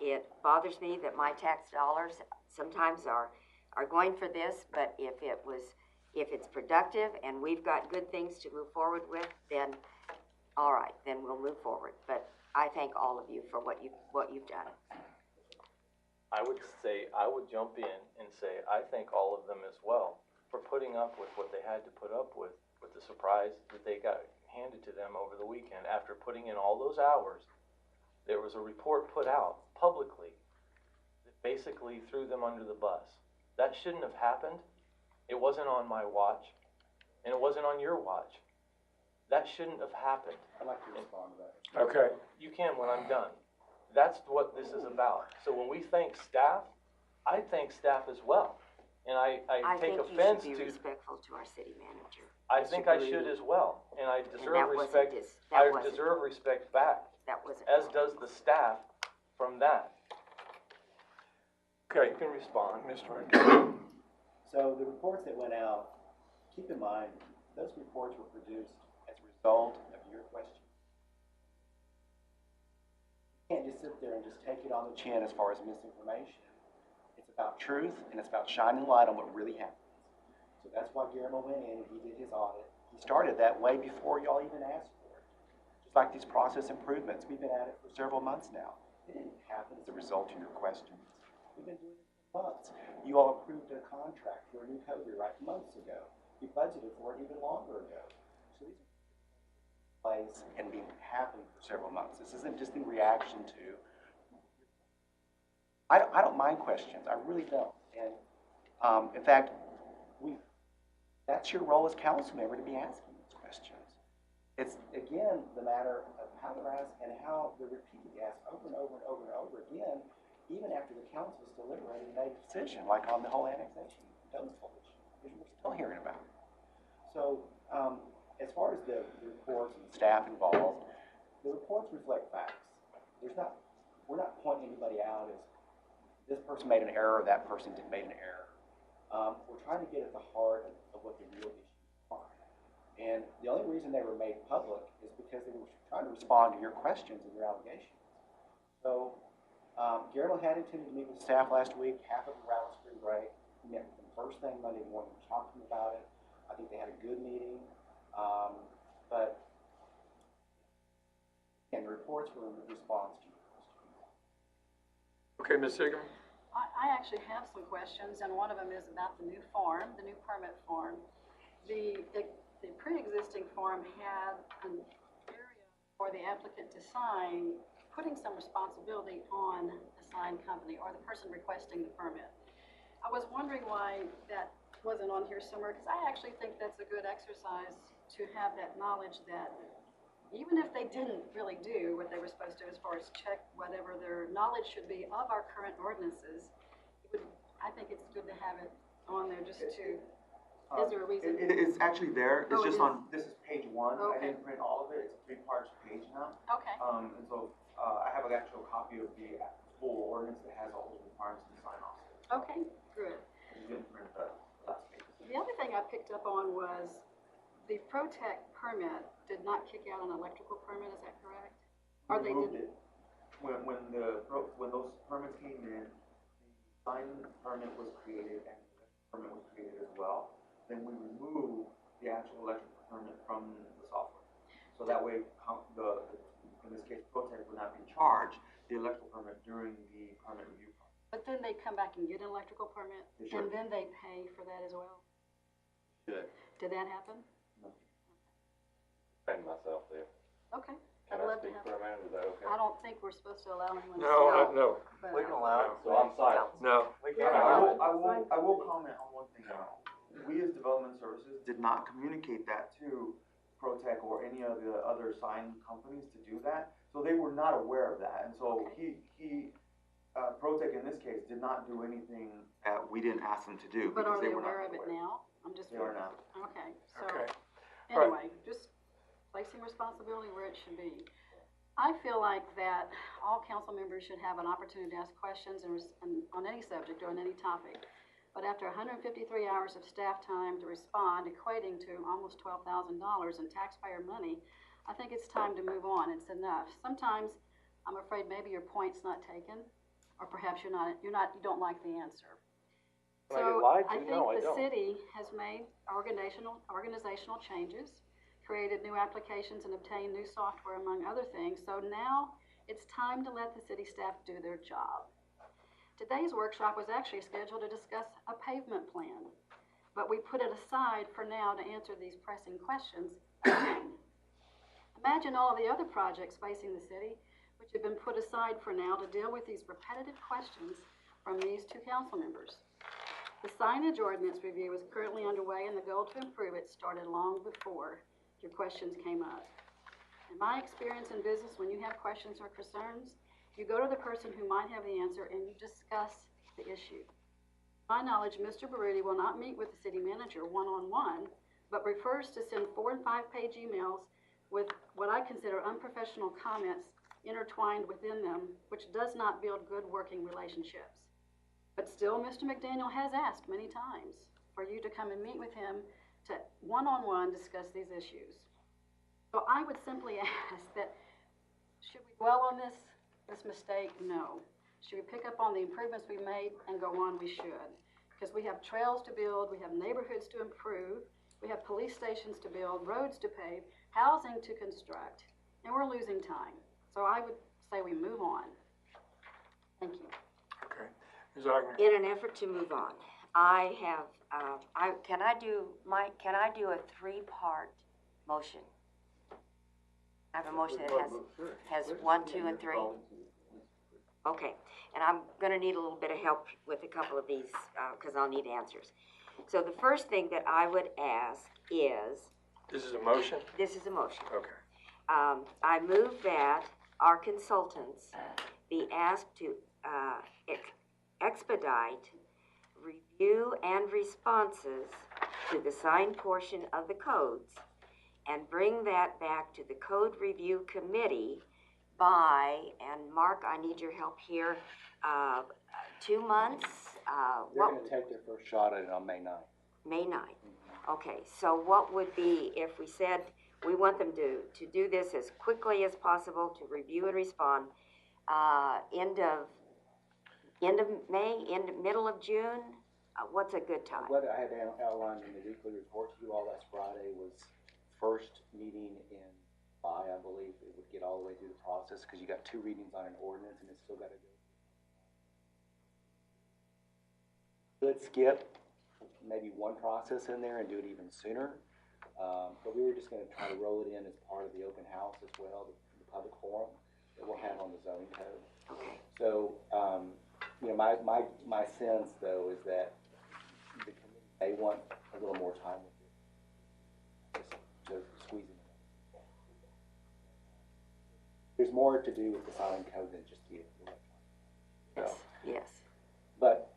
S3: It bothers me that my tax dollars sometimes are going for this, but if it's productive and we've got good things to move forward with, then all right, then we'll move forward. But I thank all of you for what you've done.
S4: I would jump in and say, I thank all of them as well for putting up with what they had to put up with the surprise that they got handed to them over the weekend. After putting in all those hours, there was a report put out publicly that basically threw them under the bus. That shouldn't have happened. It wasn't on my watch, and it wasn't on your watch. That shouldn't have happened.
S5: I'd like to respond to that.
S1: Okay.
S4: You can when I'm done. That's what this is about. So when we thank staff, I thank staff as well. And I take offense
S3: think you should be
S4: to,
S3: respectful to our city manager.
S4: I think I should as well. And I deserve
S3: that wasn't
S4: respect.
S3: that
S4: I
S3: wasn't-
S4: deserve respect back,
S3: That wasn't.
S4: as does the staff from that.
S1: Okay,
S4: You can respond.
S1: Mr. McDonald.
S5: So the reports that went out, keep in mind, those reports were produced as a result of your questions. You can't just sit there and just take it on the chin as far as misinformation. It's about truth, and it's about shining light on what really happened. So that's why Guillermo went in and he did his audit. He started that way before y'all even asked for it. Just like these process improvements, we've been at it for several months now. It didn't happen as a result of your questions. We've been doing it for months. You all approved a contract for a new code rewrite months ago. We budgeted for it even longer ago. So these are place and been happening for several months. This isn't just in reaction to. I don't mind questions. I really don't. And in fact, that's your role as council member to be asking these questions. It's again the matter of how they're asked and how they're repeatedly asked over and over and over and over again, even after the council's deliberated and made a decision, like on the whole annexation, those issues, which we're still hearing about. So, as far as the reports and the staff involved, the reports reflect facts. We're not pointing anybody out as this person made an error or that person didn't make an error. We're trying to get at the heart of what the real issues are. And the only reason they were made public is because they were trying to respond to your questions and your allegations. So, Guillermo had intended to meet with staff last week, half of the route was spring break. We met with them first thing Monday morning, we talked to them about it. I think they had a good meeting. But, again, the reports were in response to your questions.
S1: Okay, Ms. Sigerman.
S12: I actually have some questions, and one of them is about the new form, the new permit form. The pre-existing form had an area for the applicant to sign, putting some responsibility on the sign company or the person requesting the permit. I was wondering why that wasn't on here somewhere, because I actually think that's a good exercise to have that knowledge that even if they didn't really do what they were supposed to as far as check whatever their knowledge should be of our current ordinances, I think it's good to have it on there just to, is there a reason?
S7: It's actually there, it's
S12: Oh, it
S7: just
S12: is?
S7: on, this is page 1, I
S12: Okay.
S7: didn't print all of it, it's a 3-part page now.
S12: Okay,
S7: And so, I have an actual copy of the full ordinance that has all the requirements and sign-offs.
S12: okay, good.
S7: You didn't print the last page.
S12: The other thing I picked up on was the ProTech permit did not kick out an electrical permit, is that correct? Or they
S7: Removed
S12: didn't?
S7: it. When those permits came in, the sign permit was created and the permit was created as well. Then we removed the actual electrical permit from the software. So that way, in this case, Protec would not be charged the electrical permit during the permit review process.
S12: But then they come back and get an electrical permit,
S7: They should.
S12: and then they pay for that as well?
S7: Should.
S12: Did that happen?
S4: Find myself there.
S12: Okay,
S4: Can
S12: I'd
S4: I
S12: love to
S4: speak
S12: have.
S4: for a minute? Is that okay?
S12: I don't think we're supposed to allow anyone to.
S1: No, no,
S12: but-
S2: We can allow it.
S4: So I'm silent.
S1: no.
S2: We
S12: Yeah.
S2: can.
S7: I will comment on one thing. We as Development Services did not communicate that to Protec or any of the other sign companies to do that. So they were not aware of that. And so Protec in this case did not do anything that we didn't ask them to do.
S12: But
S7: because
S12: are they
S7: were not
S12: aware of it now? I'm just.
S7: They are now.
S12: Okay, so,
S1: Okay. All right.
S12: anyway, just placing responsibility where it should be. I feel like that all council members should have an opportunity to ask questions and on any subject or on any topic. But after 153 hours of staff time to respond, equating to almost $12,000 in taxpayer money, I think it's time to move on. It's enough. Sometimes I'm afraid maybe your point's not taken, or perhaps you don't like the answer.
S2: Can I get
S12: So
S2: lied to?
S12: I
S2: No, I
S12: think the
S2: don't.
S12: city has made organizational changes, created new applications and obtained new software, among other things. So now it's time to let the city staff do their job. Today's workshop was actually scheduled to discuss a pavement plan, but we put it aside for now to answer these pressing questions. Imagine all of the other projects facing the city, which have been put aside for now to deal with these repetitive questions from these two council members. The signage ordinance review is currently underway, and the goal to improve it started long before your questions came up. In my experience in business, when you have questions or concerns, you go to the person who might have the answer and you discuss the issue. To my knowledge, Mr. Baruti will not meet with the city manager one-on-one, but prefers to send 4- and 5-page emails with what I consider unprofessional comments intertwined within them, which does not build good working relationships. But still, Mr. McDaniel has asked many times for you to come and meet with him to one-on-one discuss these issues. So I would simply ask that, should we dwell on this mistake? No. Should we pick up on the improvements we made and go on? We should. Because we have trails to build, we have neighborhoods to improve, we have police stations to build, roads to pave, housing to construct, and we're losing time. So I would say we move on. Thank you.
S1: Okay. Ms. Ogden?
S3: In an effort to move on, I have, can I do a 3-part motion? I have a motion that has 1, 2, and 3. Okay, and I'm gonna need a little bit of help with a couple of these, because I'll need answers. So the first thing that I would ask is,
S1: This is a motion?
S3: this is a motion.
S1: Okay.
S3: I move that our consultants be asked to expedite review and responses to the signed portion of the codes and bring that back to the Code Review Committee by, and Mark, I need your help here, 2 months?
S5: They're gonna take their first shot at it on May 9th.
S3: May 9th. Okay, so what would be, if we said we want them to do this as quickly as possible, to review and respond, end of May, middle of June? What's a good time?
S5: What I had outlined in the weekly report to you all last Friday was first meeting in July, I believe. It would get all the way through the process, because you got 2 readings on an ordinance and it's still gotta go. Could skip maybe 1 process in there and do it even sooner. But we were just gonna try to roll it in as part of the open house as well, the public forum that we'll have on the zoning code.
S3: Okay.
S5: So, you know, my sense though is that the committee may want a little more time with it, just to squeeze it in. There's more to do with the sign code than just the electronic.
S3: Yes.
S5: But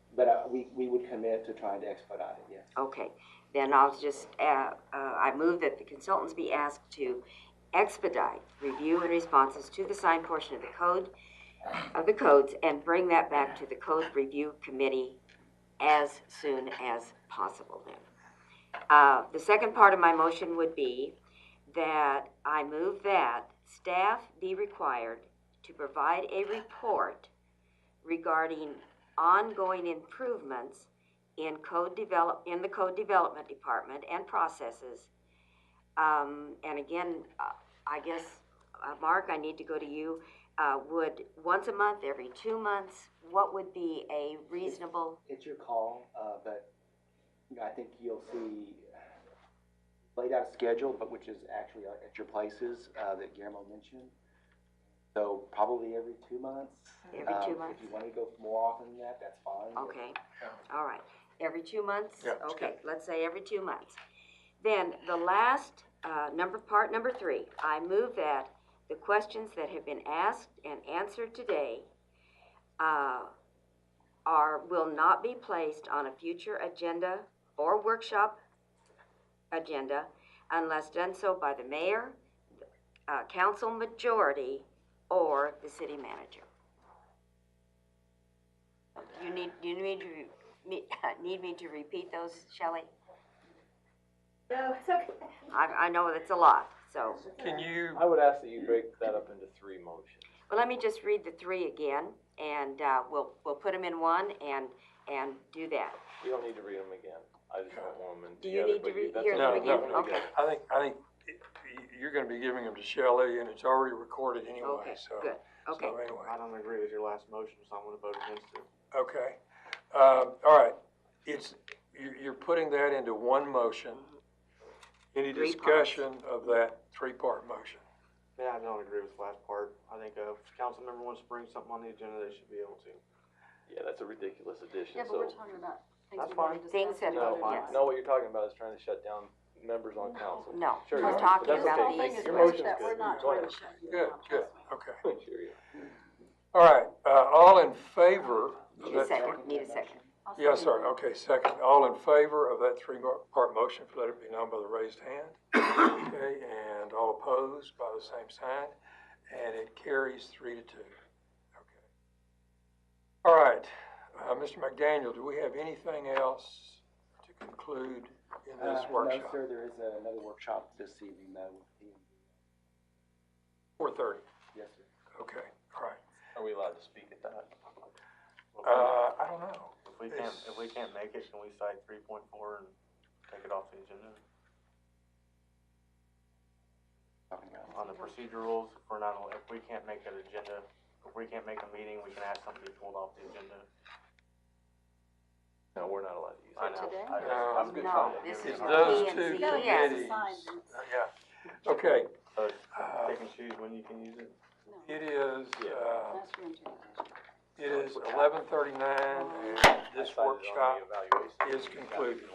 S5: we would commit to trying to expedite it, yes.
S3: Okay, then I'll just, I move that the consultants be asked to expedite review and responses to the signed portion of the codes and bring that back to the Code Review Committee as soon as possible then. The second part of my motion would be that I move that staff be required to provide a report regarding ongoing improvements in in the code development department and processes. And again, I guess, Mark, I need to go to you. Would once a month, every 2 months, what would be a reasonable?
S5: It's your call, but, you know, I think you'll see laid out a schedule, but which is actually at your places, that Guillermo mentioned. So probably every 2 months.
S3: Every 2 months?
S5: If you want to go more often than that, that's fine.
S3: Okay, all right. Every 2 months?
S1: Yeah, that's
S3: Okay,
S1: good.
S3: let's say every 2 months. Then the last, part number 3, I move that the questions that have been asked and answered today will not be placed on a future agenda or workshop agenda unless done so by the mayor, council majority, or the city manager. You need me to repeat those, Shelley?
S12: No, it's okay.
S3: I know that's a lot, so.
S1: Can you,
S4: I would ask that you break that up into 3 motions.
S3: Well, let me just read the 3 again, and we'll put them in one and do that.
S4: You don't need to read them again. I just don't want them in
S3: Do you
S4: together,
S3: need to
S4: but you, that's
S3: hear
S1: them
S4: okay.
S1: again?
S4: Put them
S3: Okay.
S4: together.
S1: I think you're gonna be giving them to Shelley, and it's already recorded anyway,
S3: Okay,
S1: so.
S3: good, okay.
S1: So anyway,
S2: I don't agree with your last motion, so I'm gonna vote against it.
S1: okay. All right, you're putting that into one motion. Any
S3: 3 parts.
S1: discussion of that 3-part motion?
S2: Yeah, I don't agree with the last part. I think if a council member wants to bring something on the agenda, they should be able to.
S4: Yeah, that's a ridiculous addition,
S12: Yeah, but
S4: so.
S12: we're talking about things
S2: That's
S12: we've already
S2: fine.
S3: Things
S12: discussed.
S3: that-
S12: and
S4: No,
S12: voted
S3: yes.
S12: on.
S4: no, what you're talking about is trying to shut down members on council.
S3: No,
S4: Sure,
S3: we're
S4: yeah.
S3: talking
S4: But that's
S3: about
S4: okay.
S3: these.
S12: Thing is
S4: Your
S12: that
S4: motion's
S12: we're
S4: good.
S12: not
S4: Go
S12: trying
S4: ahead.
S12: to shut you
S1: Good,
S12: down.
S1: good, okay.
S4: Sure, yeah.
S1: All right, all in favor of
S3: Need a
S1: that?
S3: second, need a second.
S12: I'll
S1: Yes,
S12: second
S1: sir,
S12: that.
S1: okay, second. All in favor of that 3-part motion, let it be known by the raised hand. Okay, and all opposed by the same sign, and it carries 3 to 2. Okay. All right, Mr. McDaniel, do we have anything else to conclude in this
S5: No,
S1: workshop?
S5: sir, there is another workshop this evening, though.
S1: 4:30,
S5: Yes, sir.
S1: okay, all right.
S4: Are we allowed to speak at that?
S1: I don't know.
S2: If we can't make it, can we cite 3.4 and take it off the agenda?
S5: Talking about-
S2: On the procedure rules, if we can't make an agenda, if we can't make a meeting, we can ask something to be pulled off the agenda.
S4: No, we're not allowed to use
S2: I
S4: it.
S2: know.
S12: Today?
S2: I- I'm good
S3: No,
S2: trying to
S3: this
S2: give
S3: is
S2: you-
S1: It's those
S3: P and
S1: two
S3: Z.
S12: No,
S3: Yes.
S1: committees.
S12: Assigned.
S1: Yeah, okay.
S2: So pick and choose when you can use it.
S1: It is,
S12: That's your interpretation.
S1: it is 11:39, and this
S4: I cited it on the
S1: workshop
S4: evaluation.
S1: is concluded.